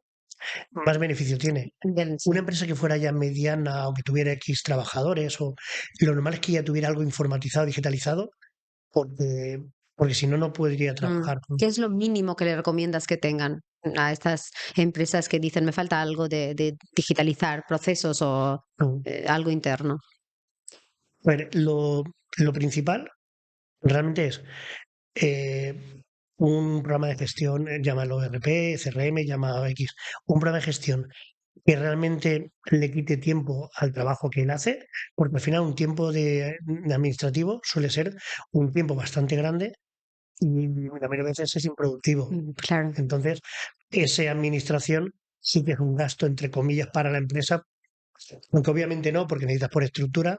más beneficio tiene. Una Sí. empresa que fuera ya mediana o que tuviera X trabajadores, o lo normal es que ya tuviera algo informatizado, digitalizado, porque, porque si no, no podría Mm. trabajar. ¿Qué es lo mínimo que le recomiendas que tengan a estas empresas que dicen me falta algo de digitalizar procesos o Mm. algo interno? A ver, lo principal realmente es eh, un programa de gestión, llámalo RP, CRM, llama X, un programa de gestión que realmente le quite tiempo al trabajo que él hace, porque al final un tiempo de administrativo suele ser un tiempo bastante grande y la mayoría de veces es improductivo. Claro. Entonces, esa administración sí que es un gasto, entre comillas, para la empresa, aunque obviamente no, porque necesitas por estructura,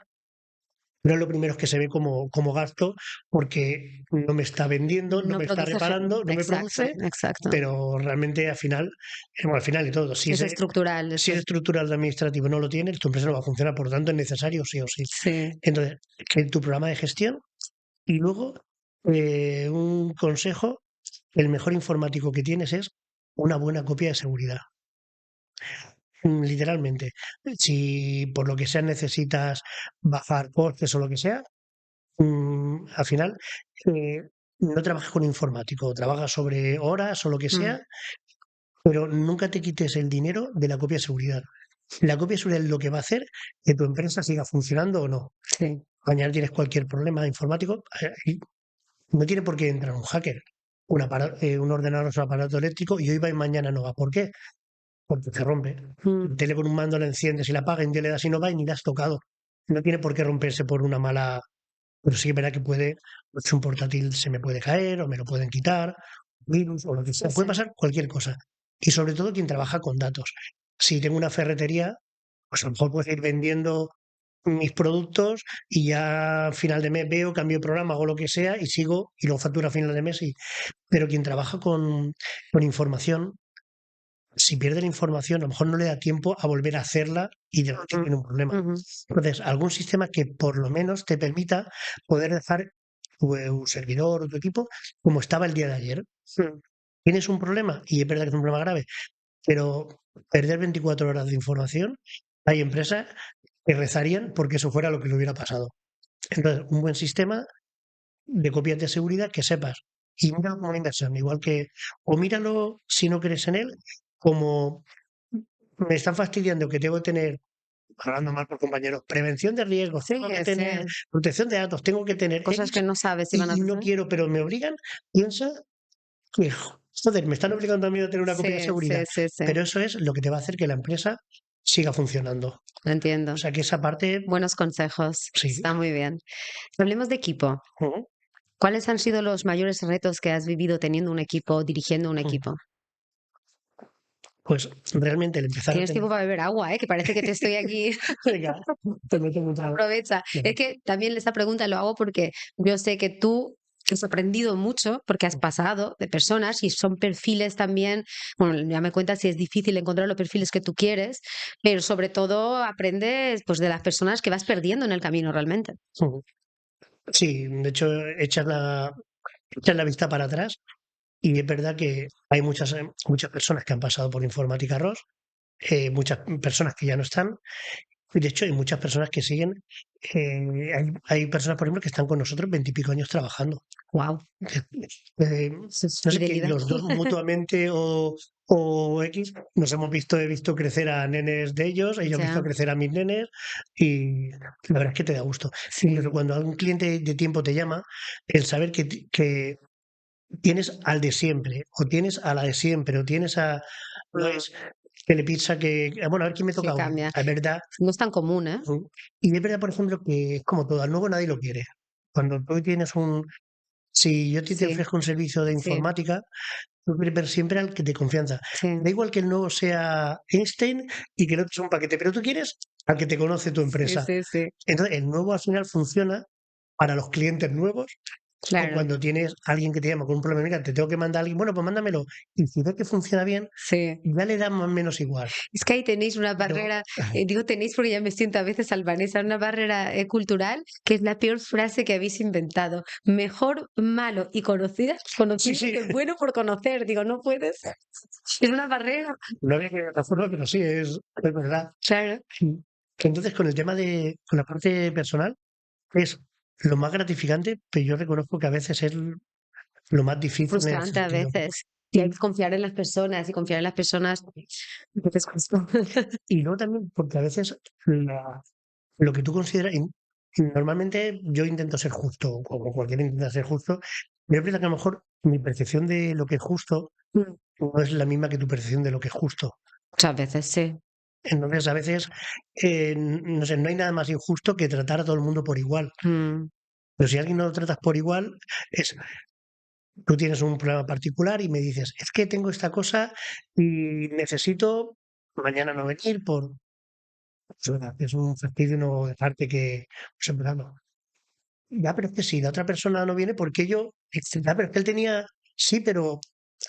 pero es lo primero que se ve como gasto, porque no me está vendiendo, no No me está produce. reparando, no me Exacto, produce, exacto. pero realmente al final, bueno, al final de todo, Es estructural. si ese estructural administrativo no lo tienes, tu empresa no va a funcionar, por lo tanto es necesario sí o sí. Sí. Entonces, que tu programa de gestión y luego un consejo, el mejor informático que tienes es una buena copia de seguridad. Literalmente. Si por lo que sea necesitas bajar costes o lo que sea, al final eh, no trabajas con informático, trabajas sobre horas o lo que Mm, sea, pero nunca te quites el dinero de la copia de seguridad. La copia de seguridad es lo que va a hacer que tu empresa siga funcionando o no. sí. Mañana tienes cualquier problema informático, y no tiene por qué entrar un hacker. Un ordenador es un aparato eléctrico y hoy va y mañana no va. ¿Por qué? Porque se rompe. Mm, La tele con un mando la enciendes y la apagas, y un día le das y no va y ni la has tocado. No tiene por qué romperse por una mala. Pero sí que verá que puede, pues un portátil se me puede caer o me lo pueden quitar, virus o lo que sea. Puede sí. pasar cualquier cosa. Y sobre todo quien trabaja con datos. Si tengo una ferretería, pues a lo mejor puedo ir vendiendo mis productos y ya a final de mes veo, cambio de programa, hago lo que sea y sigo y lo facturo a final de mes. Pero quien trabaja con información, si pierde la información, a lo mejor no le da tiempo a volver a hacerla y de repente Ujú, tiene un problema. ujú. Entonces, algún sistema que por lo menos te permita poder dejar tu servidor o tu equipo como estaba el día de ayer. Mm. Tienes un problema, y es verdad que es un problema grave, pero perder 24 horas de información, hay empresas que rezarían porque eso fuera lo que le hubiera pasado. Entonces, un buen sistema de copias de seguridad que sepas. Y míralo como una inversión, igual que, o míralo si no crees en él, como me están fastidiando que tengo que tener, hablando mal por compañeros, prevención de riesgos, Sí, tengo que sí. tener protección de datos, tengo que tener Cosas que X no sabes si van a y no pasar. quiero, pero me obligan, piensa que, joder, me están obligando a mí a tener una copia de Sí, sí, seguridad, sí, sí. pero eso es lo que te va a hacer que la empresa siga funcionando. O Entiendo. sea que esa parte, Buenos consejos. sí. Está muy bien. Hablemos de equipo. Ujú, ¿Cuáles han sido los mayores retos que has vivido teniendo un equipo, dirigiendo un ujú. equipo? Pues realmente el empezar a Tienes tener. tiempo para beber agua, ¿eh? Que parece que te estoy aquí. Venga, te meto mucha. Aprovecha. Es que también esta pregunta lo hago porque yo sé que tú has aprendido mucho porque has pasado de personas y son perfiles también, bueno, ya me cuentas si es difícil encontrar los perfiles que tú quieres, pero sobre todo aprendes pues de las personas que vas perdiendo en el camino realmente. Ujú. Sí, de hecho, echas la vista para atrás y es verdad que hay muchas personas que han pasado por Informática ROS, muchas personas que ya no están, y de hecho hay muchas personas que siguen. Hay personas, por ejemplo, que están con nosotros 20 y pico años trabajando. Wow, Eh, eso es no sé, que fidelidad. los dos mutuamente o X he visto crecer a nenes de ellos han visto Ya, crecer a mis nenes y la verdad es que te da gusto. sí, Incluso cuando algún cliente de tiempo te llama, el saber que tienes al de siempre, o tienes a la de siempre, o tienes a. No es que le piensa que, bueno, a ver quién me sí toca hoy. cambia. Es verdad. No es tan común, ¿eh? Y es verdad, por ejemplo, que es como todo, al nuevo nadie lo quiere. Cuando tú tienes si yo te Sí, ofrezco un servicio de sí, informática, tú quieres ver siempre al que de confianza. sí, Da igual que el nuevo sea Einstein y que el otro sea un paquete, pero tú quieres al que te conoce tu sí, empresa. sí, sí, Entonces, el nuevo al final funciona para los clientes nuevos, o claro, cuando tienes alguien que te llama con un problema, mira, te tengo que mandar a alguien, bueno, pues mándamelo. Y si ves que funciona bien, sí. ya le da más o menos igual. Es que ahí tenéis una Pero, barrera, digo tenéis porque ya me siento a veces albanesa, una barrera cultural que es la peor frase que habéis inventado. Mejor malo y sí, conocido sí, que bueno por conocer. Digo, no puedes. Es una barrera. no había que de otra forma, pero sí, es verdad. Claro. Sí. Entonces, con el tema con la parte personal, es lo más gratificante, pero yo reconozco que a veces es lo más difícil en el Frustrante a sentido. veces. Y hay Y, que confiar en las personas y confiar en las personas. A veces cuesta. y luego también, porque a veces lo que tú consideras, y normalmente yo intento ser justo, como cualquiera intenta ser justo, pero es verdad que a lo mejor mi percepción de lo que es justo Mm, no es la misma que tu percepción de lo que es justo. muchas veces, sí. Entonces, a veces, no sé, no hay nada más injusto que tratar a todo el mundo por igual. Mm, Pero si a alguien no lo tratas por igual, es, tú tienes un problema particular y me dices, es que tengo esta cosa y necesito mañana no venir por... Es verdad, es un fastidio no dejarte que... Pues en verdad, ya, pero es que si la otra persona no viene, ¿por qué yo? Ya, pero es que él tenía, sí, pero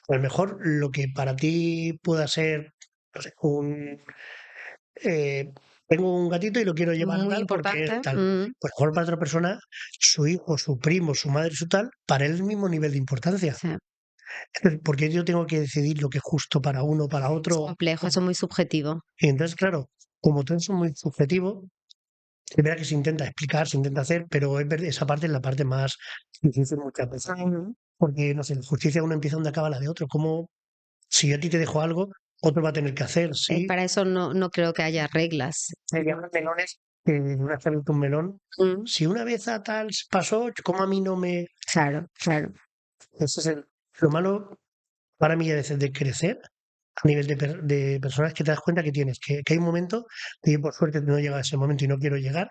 a lo mejor lo que para ti pueda ser, no sé, eh, tengo un gatito y lo quiero llevar a muy tal porque es importante. tal. Pues a lo mejor para otra persona, su hijo, su primo, su madre, su tal, para él es el mismo nivel de importancia. Sí, Entonces, ¿por qué yo tengo que decidir lo que es justo para uno, para es otro? complejo, eso es muy subjetivo. Y entonces, claro, como todo eso es muy subjetivo, es verdad que se intenta explicar, se intenta hacer, pero esa parte es la parte más difícil muchas veces. Ujú. Porque, no sé, la justicia uno empieza donde acaba la de otro. Como si yo a ti te dejo algo, otro va a tener que hacer, sí. Para eso no creo que haya reglas. Sería los melones, que una vez un melón. Mm, Si una vez a tal pasó, ¿cómo a mí no me...? claro, claro. Ese es lo malo para mí a veces de crecer a nivel de personas que te das cuenta que tienes, que hay un momento, que yo por suerte no llega a ese momento y no quiero llegar,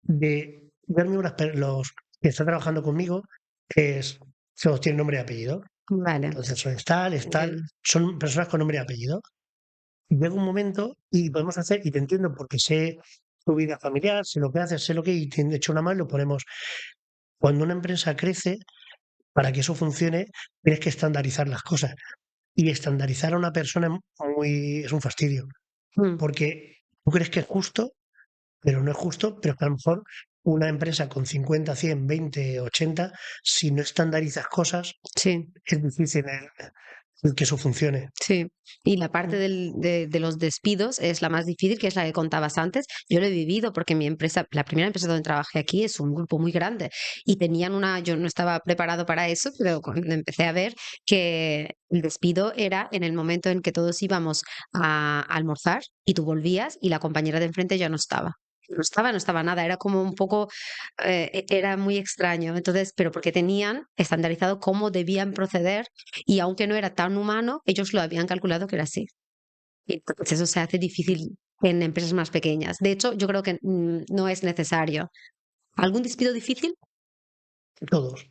de verme los que están trabajando conmigo, es, todos tienen nombre y apellido. Vale. Entonces, es tal, Bien. son personas con nombre y apellido. Y llega un momento y podemos hacer, y te entiendo porque sé tu vida familiar, sé lo que haces, sé lo que, y te he hecho una mano, lo ponemos. Cuando una empresa crece, para que eso funcione, tienes que estandarizar las cosas. Y estandarizar a una persona es un fastidio, Mm, porque tú crees que es justo, pero no es justo, pero es que a lo mejor una empresa con 50, 100, 20, 80, si no estandarizas cosas, sí. es difícil el que eso funcione. Sí, y la parte de los despidos es la más difícil, que es la que contabas antes. Yo lo he vivido porque mi empresa, la primera empresa donde trabajé aquí es un grupo muy grande y tenían yo no estaba preparado para eso, pero cuando empecé a ver que el despido era en el momento en que todos íbamos a almorzar y tú volvías y la compañera de enfrente ya no estaba. No estaba nada, era como un poco, era muy extraño. Entonces, pero porque tenían estandarizado cómo debían proceder y aunque no era tan humano, ellos lo habían calculado que era así. Y entonces eso se hace difícil en empresas más pequeñas. De hecho, yo creo que no es necesario. ¿Algún despido difícil? Todos.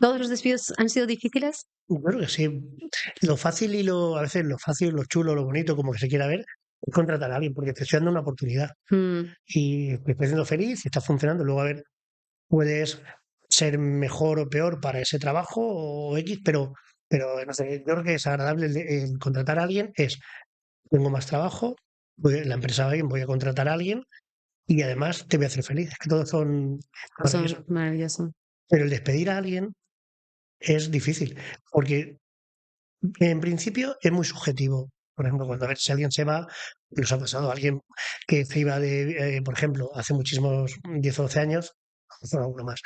¿Todos los despidos han sido difíciles? Yo creo que sí. Lo fácil a veces lo fácil, lo chulo, lo bonito, como que se quiera ver, es contratar a alguien, porque te estoy dando una oportunidad Mm, y me estoy haciendo feliz y está funcionando. Luego, a ver, puedes ser mejor o peor para ese trabajo o X, pero no sé, yo creo que es agradable el contratar a alguien, tengo más trabajo, la empresa va bien, voy a contratar a alguien y además te voy a hacer feliz. Es que todos son son maravillosos. maravillosos. Pero el despedir a alguien es difícil, porque en principio es muy subjetivo. Por ejemplo, cuando a ver si alguien se va, nos ha pasado alguien que se iba por ejemplo, hace muchísimos 10 o 12 años, o alguno más,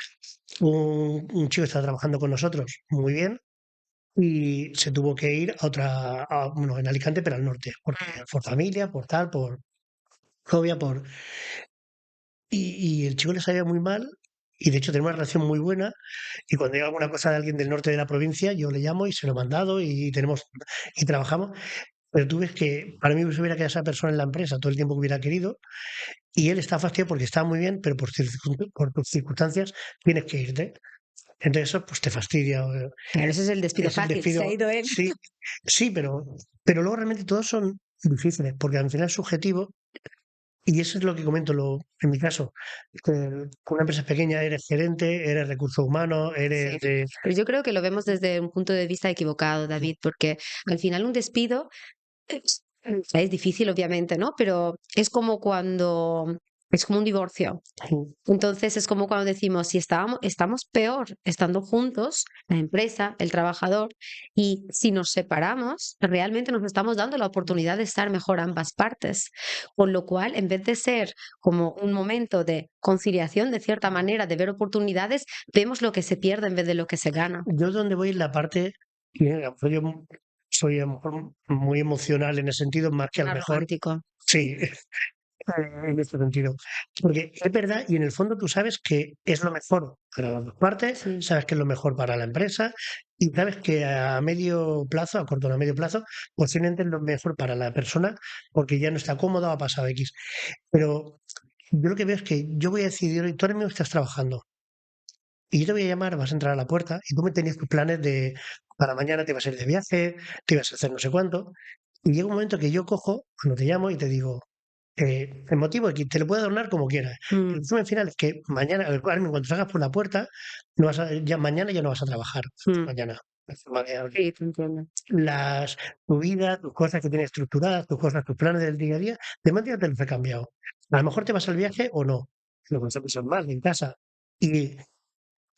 un chico está trabajando con nosotros muy bien y se tuvo que ir a bueno, en Alicante, pero al norte, porque por familia, por tal, por novia, y el chico le sabía muy mal. Y de hecho tenemos una relación muy buena y cuando hay alguna cosa de alguien del norte de la provincia, yo le llamo y se lo he mandado y trabajamos. Pero tú ves que para mí se hubiera quedado esa persona en la empresa todo el tiempo que hubiera querido y él está fastidiado porque está muy bien, pero por tus circunstancias tienes que irte. Entonces eso pues te fastidia. Claro, ese es el despido Es el fácil. Se ha despido, ido él. sí, sí, pero luego realmente todos son difíciles porque al final es subjetivo y eso es lo que comento en mi caso. Que una empresa pequeña eres gerente, eres recursos humanos, Sí. eres de... Pero yo creo que lo vemos desde un punto de vista equivocado, David, porque al final un despido es difícil, obviamente, ¿no? Pero es como cuando es como un divorcio. Entonces es como cuando decimos, si estamos peor estando juntos, la empresa, el trabajador, y si nos separamos, realmente nos estamos dando la oportunidad de estar mejor ambas partes. Con lo cual, en vez de ser como un momento de conciliación, de cierta manera, de ver oportunidades, vemos lo que se pierde en vez de lo que se gana. Yo donde voy en la parte, y a lo mejor yo soy a lo mejor muy emocional en ese sentido, más que a lo Más mejor, romántico. sí, en este sentido. Porque es verdad, y en el fondo tú sabes que es lo mejor para las dos partes, Sí. sabes que es lo mejor para la empresa y sabes que a medio plazo, a corto o a medio plazo, posiblemente es lo mejor para la persona porque ya no está cómoda o ha pasado X. Pero yo lo que veo es que yo voy a decidir, tú ahora mismo estás trabajando y yo te voy a llamar, vas a entrar a la puerta y tú me tenías tus planes de para mañana te vas a ir de viaje, te ibas a hacer no sé cuánto. Y llega un momento que yo cojo, cuando te llamo y te digo, el motivo es que te lo puedo adornar como quieras. El Mm, resumen final es que mañana, Carmen, cuando salgas por la puerta, ya, mañana ya no vas a trabajar. mm. Mañana. De forma que Sí, te entiendo. tu vida, tus cosas que tienes estructuradas, tus cosas, tus planes del día a día, de momento ya te los he cambiado. A lo mejor te vas al viaje o no. Lo que son mal en casa. Y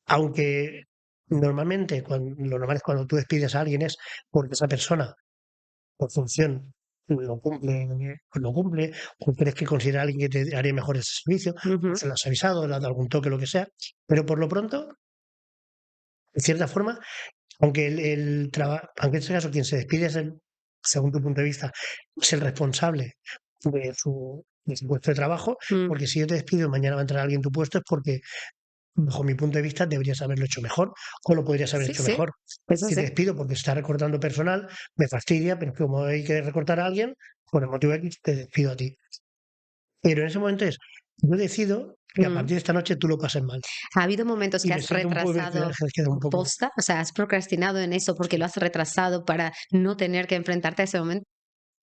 aunque normalmente, lo normal es cuando tú despides a alguien es porque esa persona por función lo cumple, o crees que considera a alguien que te haría mejor ese servicio, o Ujú. se lo has avisado, le has dado algún toque, lo que sea, pero por lo pronto, de cierta forma, aunque en este caso quien se despide es según tu punto de vista, es el responsable de su puesto de trabajo, Mm. porque si yo te despido y mañana va a entrar alguien en tu puesto es porque, bajo mi punto de vista, deberías haberlo hecho mejor o lo podrías haber Sí, hecho sí, mejor. eso Si te sí. despido porque se está recortando personal, me fastidia, pero como hay que recortar a alguien, por el motivo X, te despido a ti. Pero en ese momento yo decido que a Mm. partir de esta noche tú lo pases mal. ¿Ha habido momentos Y que me has siento un poco, me retrasado queda un poco, posta? O sea, ¿has procrastinado en eso porque lo has retrasado para no tener que enfrentarte a ese momento?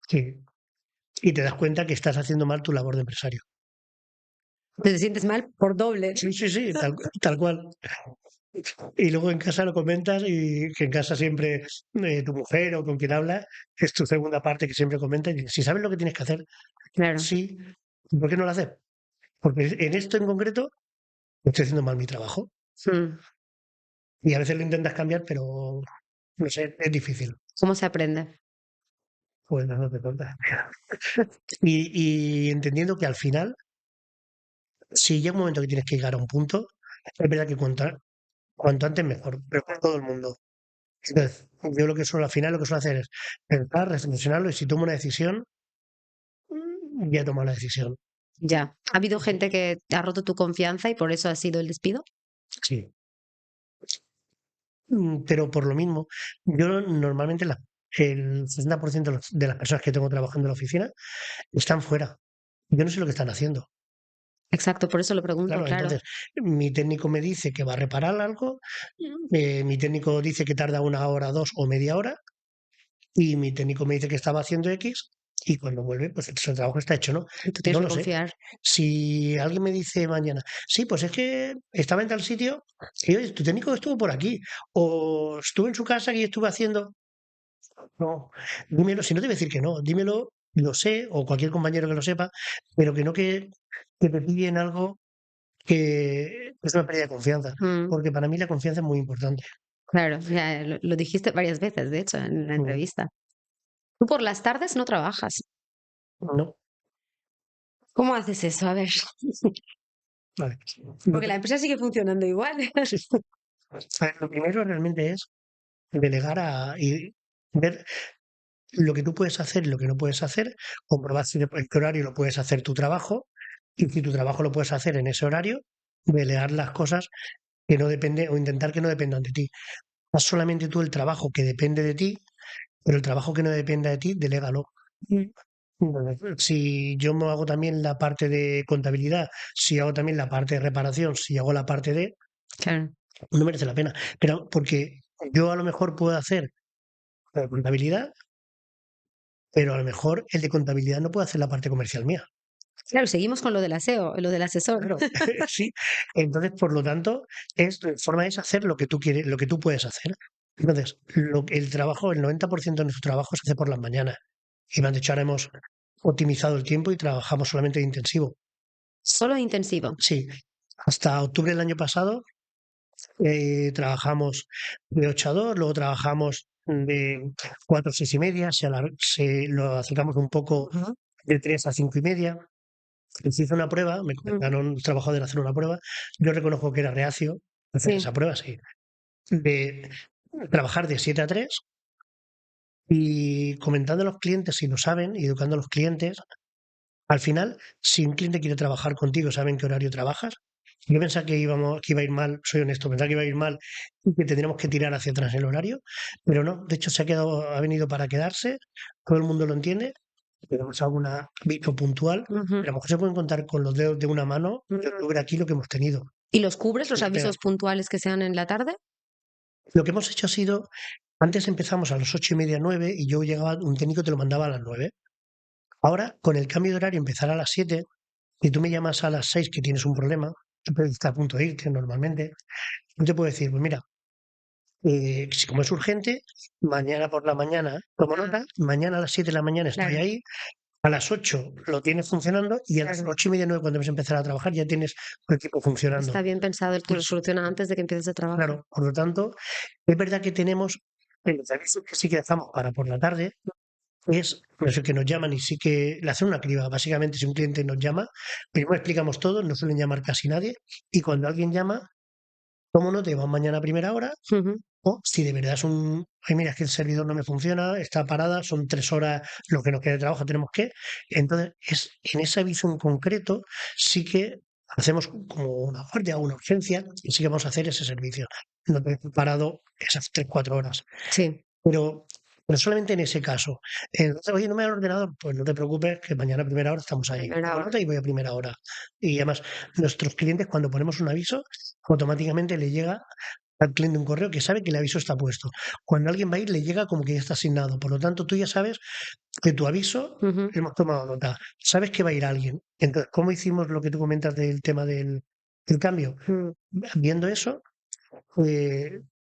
sí. Y te das cuenta que estás haciendo mal tu labor de empresario. Te sientes mal por doble. Sí, sí, sí, tal cual. Y luego en casa lo comentas y que en casa siempre tu mujer o con quien hablas es tu segunda parte que siempre comenta y dices, si sabes lo que tienes que hacer, Claro. sí, ¿por qué no lo haces? Porque en esto en concreto estoy haciendo mal mi trabajo. Mm. Y a veces lo intentas cambiar, pero no sé, es difícil. ¿Cómo se aprende? Pues no te toca. Y entendiendo que al final, si llega un momento que tienes que llegar a un punto, es verdad que cuanto antes mejor, pero con todo el mundo. Entonces, yo al final lo que suelo hacer es pensar, reflexionarlo y si tomo una decisión, ya he tomado la decisión. Ya. ¿Ha habido gente que ha roto tu confianza y por eso ha sido el despido? Sí. Pero por lo mismo, yo normalmente el 60% de las personas que tengo trabajando en la oficina están fuera. Yo no sé lo que están haciendo. Exacto, por eso lo pregunto, Claro, claro. entonces mi técnico me dice que va a reparar algo, mi técnico dice que tarda una hora, dos o media hora, y mi técnico me dice que estaba haciendo X, y cuando vuelve, pues el trabajo está hecho, ¿no? Y tú No tienes que lo sé. confiar. Si alguien me dice mañana, sí, pues es que estaba en tal sitio, y oye, tu técnico estuvo por aquí, o estuve en su casa y estuve haciendo. No, dímelo, si no te voy a decir que no, dímelo, lo sé, o cualquier compañero que lo sepa, pero que no que te piden algo que es una pérdida de confianza, Mm, porque para mí la confianza es muy importante. claro, ya lo dijiste varias veces, de hecho, en la Mm, entrevista. Tú por las tardes no trabajas. no, ¿Cómo haces eso? A ver, vale. Lo porque la empresa sigue funcionando igual. a ver, lo primero realmente es delegar y ver lo que tú puedes hacer y lo que no puedes hacer, comprobar si en qué horario lo puedes hacer tu trabajo y si tu trabajo lo puedes hacer en ese horario, delegar las cosas que no dependen o intentar que no dependan de ti. Haz solamente tú el trabajo que depende de ti, pero el trabajo que no dependa de ti, delégalo. Mm, Entonces, si yo me hago también la parte de contabilidad, si hago también la parte de reparación, si hago la parte de, claro. no merece la pena. Pero porque yo a lo mejor puedo hacer la de contabilidad, pero a lo mejor el de contabilidad no puede hacer la parte comercial mía. Claro, seguimos con lo del aseo, lo del asesor. Claro, sí. Entonces, por lo tanto, la forma es hacer lo que tú quieres, lo que tú puedes hacer. Entonces, el trabajo, el 90% de nuestro trabajo se hace por las mañanas. Y me han dicho, ahora hemos optimizado el tiempo y trabajamos solamente de intensivo. Solo intensivo. Sí, hasta octubre del año pasado trabajamos de 8 a 2, luego trabajamos de 4 a 6 y media, lo acercamos un poco Ujú. de 3 a 5 y media. Se hizo una prueba, me Mm, comentaron los trabajadores hacer una prueba. Yo reconozco que era reacio a hacer sí. esa prueba, sí. De trabajar de 7 a 3 y comentando a los clientes si lo saben y educando a los clientes Al final, si un cliente quiere trabajar contigo, saben qué horario trabajas. Yo pensaba que iba a ir mal, soy honesto, pensaba que iba a ir mal y que tendríamos que tirar hacia atrás el horario, pero no, de hecho ha venido para quedarse, todo el mundo lo entiende, tenemos alguna aviso puntual, Ujú. pero a lo mejor se pueden contar con los dedos de una mano de octubre aquí lo que hemos tenido. ¿Y los cubres, los Pero avisos puntuales que sean en la tarde? lo que hemos hecho ha sido, antes empezamos a las 8:30, 9, y yo llegaba, un técnico te lo mandaba a las 9. Ahora, con el cambio de horario, empezar a las 7, y tú me llamas a las 6 que tienes un problema, tú puedes estar a punto de irte normalmente, yo te puedo decir, pues mira, si como es urgente, mañana por la mañana tomo nota, mañana a las 7 de la mañana estoy Claro, ahí, a las 8 lo tienes funcionando y a las claro. 8:30, 9 cuando vas a empezar a trabajar ya tienes tu equipo funcionando. Está bien pensado el que lo Pues soluciona antes de que empieces a trabajar. claro, por lo tanto, es verdad que tenemos el servicio que sí que dejamos para por la tarde, es pues, el que nos llaman y sí que le hacen una criba. Básicamente, si un cliente nos llama, primero explicamos todo, no suelen llamar casi nadie, y cuando alguien llama, ¿cómo no te va mañana a primera hora? Ujú. O si de verdad es ay, mira, es que el servidor no me funciona, está parada, son 3 horas lo que nos queda de trabajo, tenemos que. Entonces, en ese aviso en concreto, sí que hacemos como una guardia o una urgencia y sí que vamos a hacer ese servicio. No te he parado esas 3, 4 horas. Sí, Pero, pero solamente en ese caso. Oye, no me da el ordenador, pues no te preocupes, que mañana a primera hora estamos ahí. primera Tomo hora. nota y voy a primera hora. Y además, nuestros clientes, cuando ponemos un aviso, automáticamente le llega al cliente un correo que sabe que el aviso está puesto. Cuando alguien va a ir, le llega como que ya está asignado. Por lo tanto, tú ya sabes que tu aviso, Ujú. hemos tomado nota. Sabes que va a ir alguien. Entonces, ¿cómo hicimos lo que tú comentas del tema del cambio? Mm. Viendo eso, yo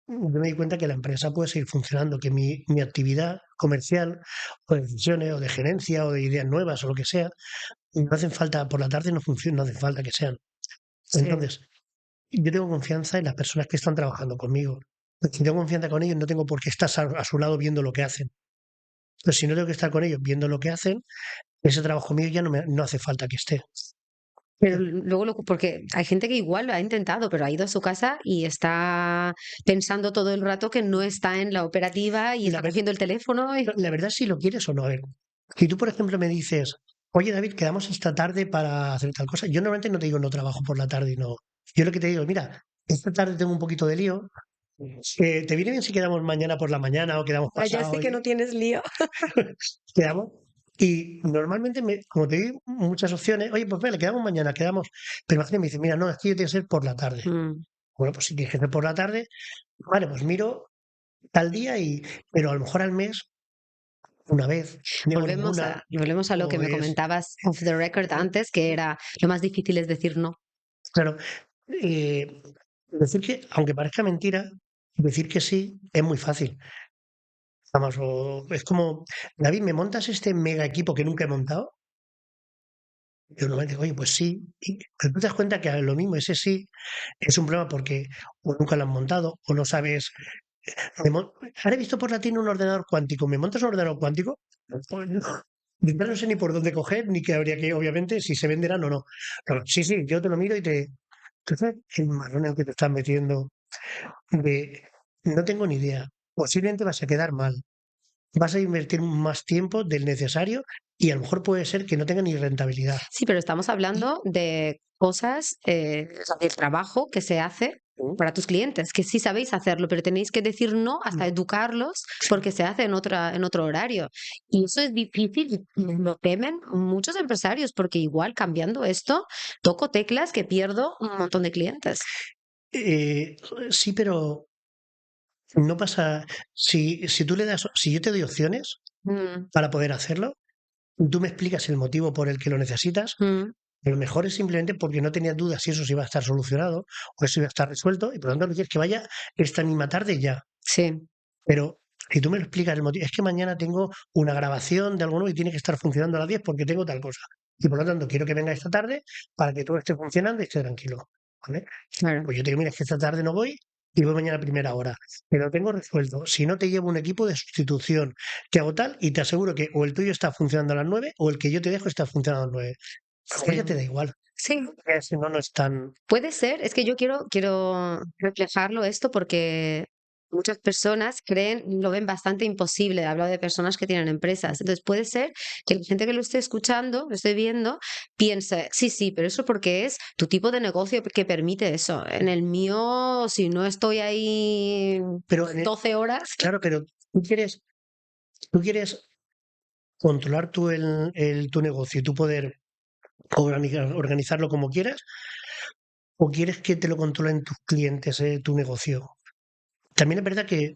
me di cuenta que la empresa puede seguir funcionando, que mi actividad comercial o de decisiones o de gerencia o de ideas nuevas o lo que sea, no hacen falta, por la tarde no funciona, no hace falta que sean. Sí. Entonces, yo tengo confianza en las personas que están trabajando conmigo. Si tengo confianza con ellos, no tengo por qué estar a su lado viendo lo que hacen. Entonces, si no tengo que estar con ellos viendo lo que hacen, ese trabajo mío ya no hace falta que esté. Pero luego, porque hay gente que igual lo ha intentado, pero ha ido a su casa y está pensando todo el rato que no está en la operativa y La, está ver- cogiendo el teléfono. la verdad, si lo quieres o no. A ver, si tú, por ejemplo, me dices, oye, David, quedamos esta tarde para hacer tal cosa, yo normalmente no te digo no trabajo por la tarde, no. Yo lo que te digo, mira, esta tarde tengo un poquito de lío, ¿te viene bien si quedamos mañana por la mañana o quedamos Ah, ya sé pasado? que no tienes lío. Quedamos. Y normalmente, como te di muchas opciones, oye, pues vale, quedamos mañana, quedamos. Pero imagínate, me dice, mira, no, es que yo tengo que ser por la tarde. Mm. Bueno, pues si tienes que ser por la tarde, vale, pues miro tal día pero a lo mejor al mes, una vez, no digo ninguna, Volvemos a lo que o me es, comentabas off the record antes, que era lo más difícil es decir no. claro, eh, decir que, aunque parezca mentira, decir que sí es muy fácil. Vamos, es como, David, ¿me montas este mega equipo que nunca he montado? Yo normalmente digo, oye, pues sí. Pero tú te das cuenta que lo mismo, ese sí es un problema porque o nunca lo han montado o no sabes. Ahora he visto por la tienda un ordenador cuántico. ¿Me montas un ordenador cuántico? Pues no. No sé ni por dónde coger, ni qué habría que, obviamente, si se venderán o no. Pero sí, sí, yo te lo miro y te. ¿Tú sabes el marrón en el que te estás metiendo? De, no tengo ni idea. Posiblemente vas a quedar mal. Vas a invertir más tiempo del necesario y a lo mejor puede ser que no tenga ni rentabilidad. Sí, pero estamos Y, hablando de cosas, o sea, del trabajo que se hace para tus clientes, que sí sabéis hacerlo, pero tenéis que decir no hasta educarlos porque se hace en otro horario. Y eso es difícil, y lo temen muchos empresarios, porque igual cambiando esto, toco teclas que pierdo un montón de clientes. eh, sí, pero no pasa. Si tú le das, si yo te doy opciones Mm, para poder hacerlo, tú me explicas el motivo por el que lo necesitas. mm, A lo mejor es simplemente porque no tenías dudas si eso se iba a estar solucionado o eso iba a estar resuelto y por lo tanto no quieres que vaya esta misma tarde ya. sí, Pero si tú me lo explicas el motivo, es que mañana tengo una grabación de algo nuevo y tiene que estar funcionando a las 10 porque tengo tal cosa. Y por lo tanto quiero que venga esta tarde para que todo esté funcionando y esté tranquilo. ¿Vale? claro. Pues yo te digo, mira, es que esta tarde no voy y voy mañana a primera hora. Pero lo tengo resuelto. Si no, te llevo un equipo de sustitución que hago tal y te aseguro que o el tuyo está funcionando a las 9 o el que yo te dejo está funcionando a las 9. A lo mejor ya te Sí. da igual. Sí, Si no, no es tan. puede ser, es que yo quiero reflejarlo esto porque Muchas personas lo ven bastante imposible. Hablo de personas que tienen empresas. Entonces puede ser que la gente que lo esté escuchando, lo esté viendo, piense, sí, sí, pero eso porque es tu tipo de negocio que permite eso. En el mío, si no estoy ahí Pero, 12 horas, claro, pero tú quieres controlar tu negocio y tú poder organizarlo como quieras, o quieres que te lo controlen tus clientes, tu negocio. También es verdad que,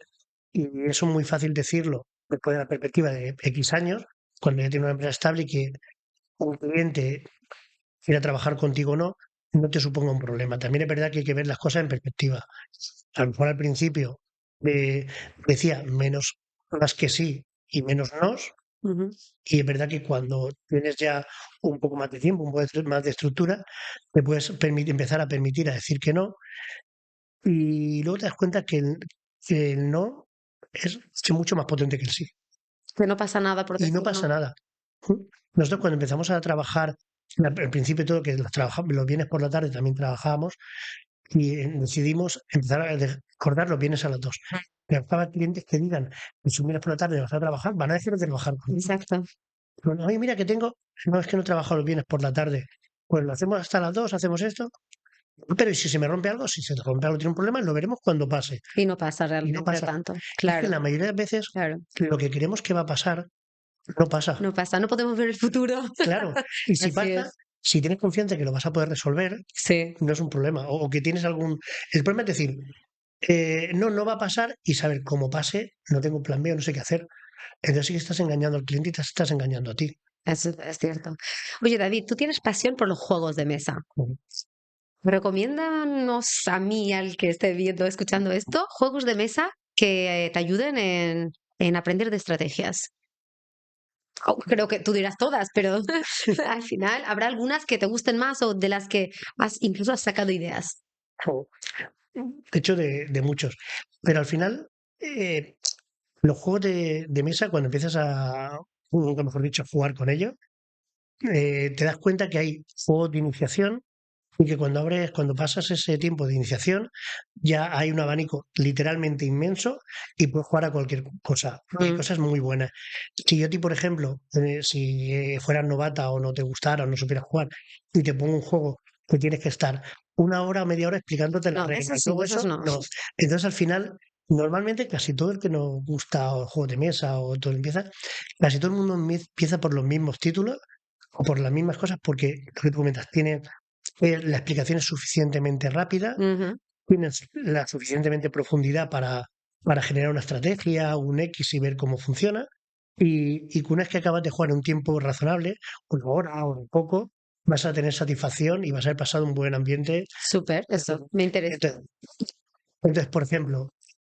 y eso es muy fácil decirlo después de la perspectiva de X años, cuando ya tienes una empresa estable y que un cliente quiera trabajar contigo o no, no te suponga un problema. También es verdad que hay que ver las cosas en perspectiva. A lo mejor al principio eh, decía menos más que sí y menos nos, ujú, y es verdad que cuando tienes ya un poco más de tiempo, un poco más de estructura, te puedes empezar a permitir a decir que no, y luego te das cuenta que el no es mucho más potente que el sí. que no pasa nada por Y no decir pasa no. nada. Nosotros cuando empezamos a trabajar, al principio todo, que los viernes por la tarde también trabajábamos, y decidimos empezar a cortar los viernes a las 2. Pero cada clientes que digan que si un viernes por la tarde vas a trabajar, van a dejar de trabajar contigo. Exacto. Bueno, oye, mira que no es que no trabajo los viernes por la tarde, pues lo hacemos hasta las 2, hacemos esto, pero ¿y si se me rompe algo? Si se te rompe algo, tiene un problema, lo veremos cuando pase. Y no pasa Y no realmente pasa. tanto. Es que Claro, la mayoría de veces claro. lo que creemos que va a pasar, no pasa. No pasa, no podemos ver el futuro. Claro. Y si Así pasa, es. si tienes confianza que lo vas a poder resolver, Sí. no es un problema. O que tienes algún. El problema es decir, no, no va a pasar y saber cómo pase, no tengo un plan B o no sé qué hacer. Entonces sí que estás engañando al cliente y te estás engañando a ti. Eso es cierto. Oye, David, tú tienes pasión por los juegos de mesa. Recomiéndanos a mí, al que esté viendo, escuchando esto, juegos de mesa que te ayuden en aprender de estrategias. Creo que tú dirás todas, pero al final habrá algunas que te gusten más o de las que incluso has sacado ideas. O, de hecho, de muchos. Pero al final, eh, los juegos de mesa, cuando empiezas nunca mejor dicho, a jugar con ellos, te das cuenta que hay juegos de iniciación y que cuando pasas ese tiempo de iniciación, ya hay un abanico literalmente inmenso y puedes jugar a cualquier cosa. Y hay Mm, cosas muy buenas. Si yo a ti, por ejemplo, si fueras novata o no te gustara o no supieras jugar y te pongo un juego que tienes que estar una hora o media hora explicándote las no, eso reglas y sí, todo esos eso, no. no. Entonces al final, normalmente casi todo el que nos gusta o juego de mesa o todo empieza, casi todo el mundo empieza por los mismos títulos o por las mismas cosas porque lo que tú comentas tiene la explicación es suficientemente rápida, Ujú. tienes la suficientemente profundidad para generar una estrategia, un X y ver cómo funciona. Y que una vez que acabas de jugar en un tiempo razonable, una hora o un poco, vas a tener satisfacción y vas a haber pasado un buen ambiente. Súper, eso, me interesa. Entonces, por ejemplo,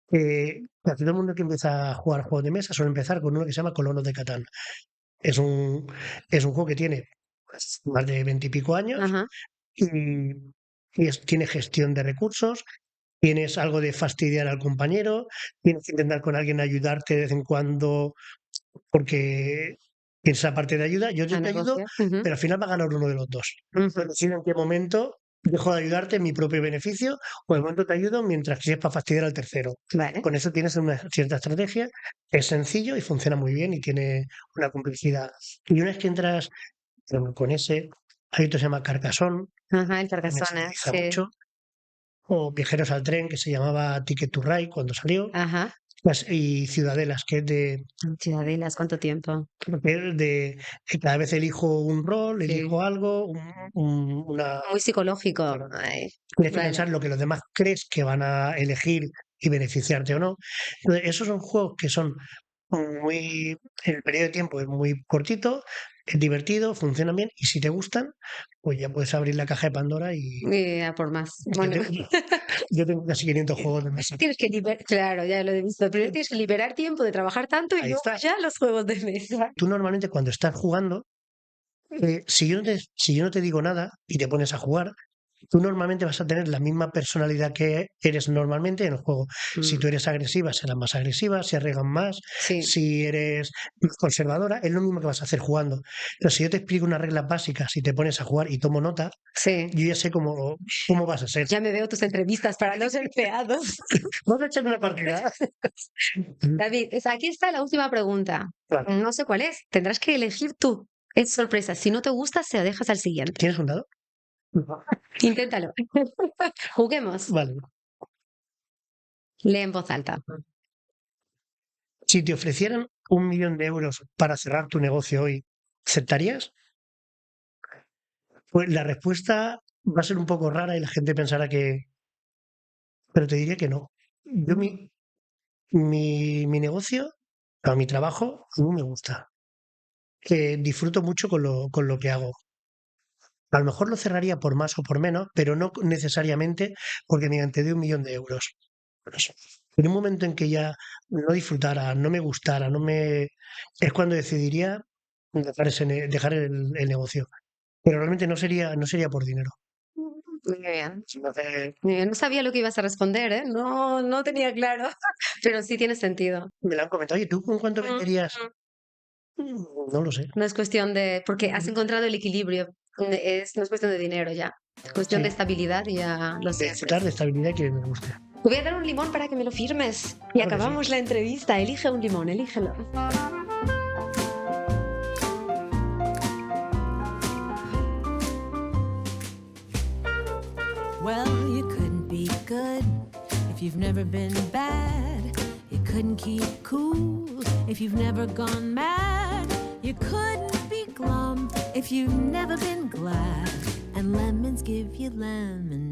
casi todo el mundo que empieza a jugar juegos de mesa suele empezar con uno que se llama Colonos de Catán. Es un, es un juego que tiene pues, más de 20 y pico años Ajá. y, tiene gestión de recursos, tienes algo de fastidiar al compañero, tienes que intentar con alguien ayudarte de vez en cuando porque tienes esa parte de ayuda, yo A te ayudo, negociar. Ujú, pero al final va a ganar uno de los dos. ujú. Pero decir en qué momento dejo de ayudarte en mi propio beneficio o de momento te ayudo mientras que si es para fastidiar al tercero. Vale. Con eso tienes una cierta estrategia, es sencillo y funciona muy bien y tiene una complejidad. Y una vez que entras con ese, hay otro que se llama Carcassonne, Ajá, el también se Carcassonne, utiliza sí. mucho, o Viajeros al tren, que se llamaba Ticket to Ride cuando salió, Ajá. y Ciudadelas, que es Ciudadelas, ¿cuánto tiempo? que cada vez elijo un rol, Sí. elijo algo, una. Muy psicológico. Claro, Ay, tienes que vale. pensar lo que los demás crees que van a elegir y beneficiarte o no. Entonces, esos son juegos que son muy. El periodo de tiempo es muy cortito, es divertido, funcionan bien y si te gustan, pues ya puedes abrir la caja de Pandora y A por más. yo Bueno, tengo, yo tengo casi 500 juegos de mesa. tienes que liberar, claro, ya lo he visto. Primero tienes que liberar tiempo de trabajar tanto y Ahí luego está. ya los juegos de mesa. Tú normalmente cuando estás jugando, si yo no te digo nada y te pones a jugar, tú normalmente vas a tener la misma personalidad que eres normalmente en el juego. Si tú eres agresiva, serás más agresiva, si arriesgas más, Sí, si eres más conservadora, es lo mismo que vas a hacer jugando. Pero si yo te explico unas reglas básicas y te pones a jugar y tomo nota, sí. yo ya sé cómo vas a ser. Ya me veo tus entrevistas para los empleados. Vamos a echar una partida. David, aquí está la última pregunta. Claro. No sé cuál es. Tendrás que elegir tú. Es sorpresa. Si no te gusta, se lo dejas al siguiente. ¿Tienes un dado? Inténtalo. Juguemos. Vale. Lee en voz alta. Si te ofrecieran 1 millón de euros para cerrar tu negocio hoy, ¿aceptarías? Pues la respuesta va a ser un poco rara y la gente pensará que... Pero te diría que no. Yo mi negocio, o mi trabajo, a mí me gusta. Que disfruto mucho con lo que hago. A lo mejor lo cerraría por más o por menos, pero no necesariamente porque mediante de 1 millón de euros. Por eso. En un momento en que ya no disfrutara, no me gustara, es cuando decidiría dejar el negocio. Pero realmente no sería por dinero. Muy bien. Entonces, Muy bien. No sabía lo que ibas a responder, ¿eh? No, no tenía claro. Pero sí tiene sentido. me lo han comentado. Oye, ¿tú con cuánto venderías? No lo sé. No es cuestión de... Porque has encontrado el equilibrio. No es cuestión de dinero ya. Es cuestión de Sí, estabilidad y ya lo de sientes. disfrutar de estabilidad que me guste. Te voy a dar un limón para que me lo firmes. Y Claro que sí. acabamos la entrevista. Elige un limón, elígelo. Well, you couldn't be good if you've never been bad. You couldn't keep cool if you've never gone mad. You couldn't be glum if you've never been glad. And lemons give you lemonade.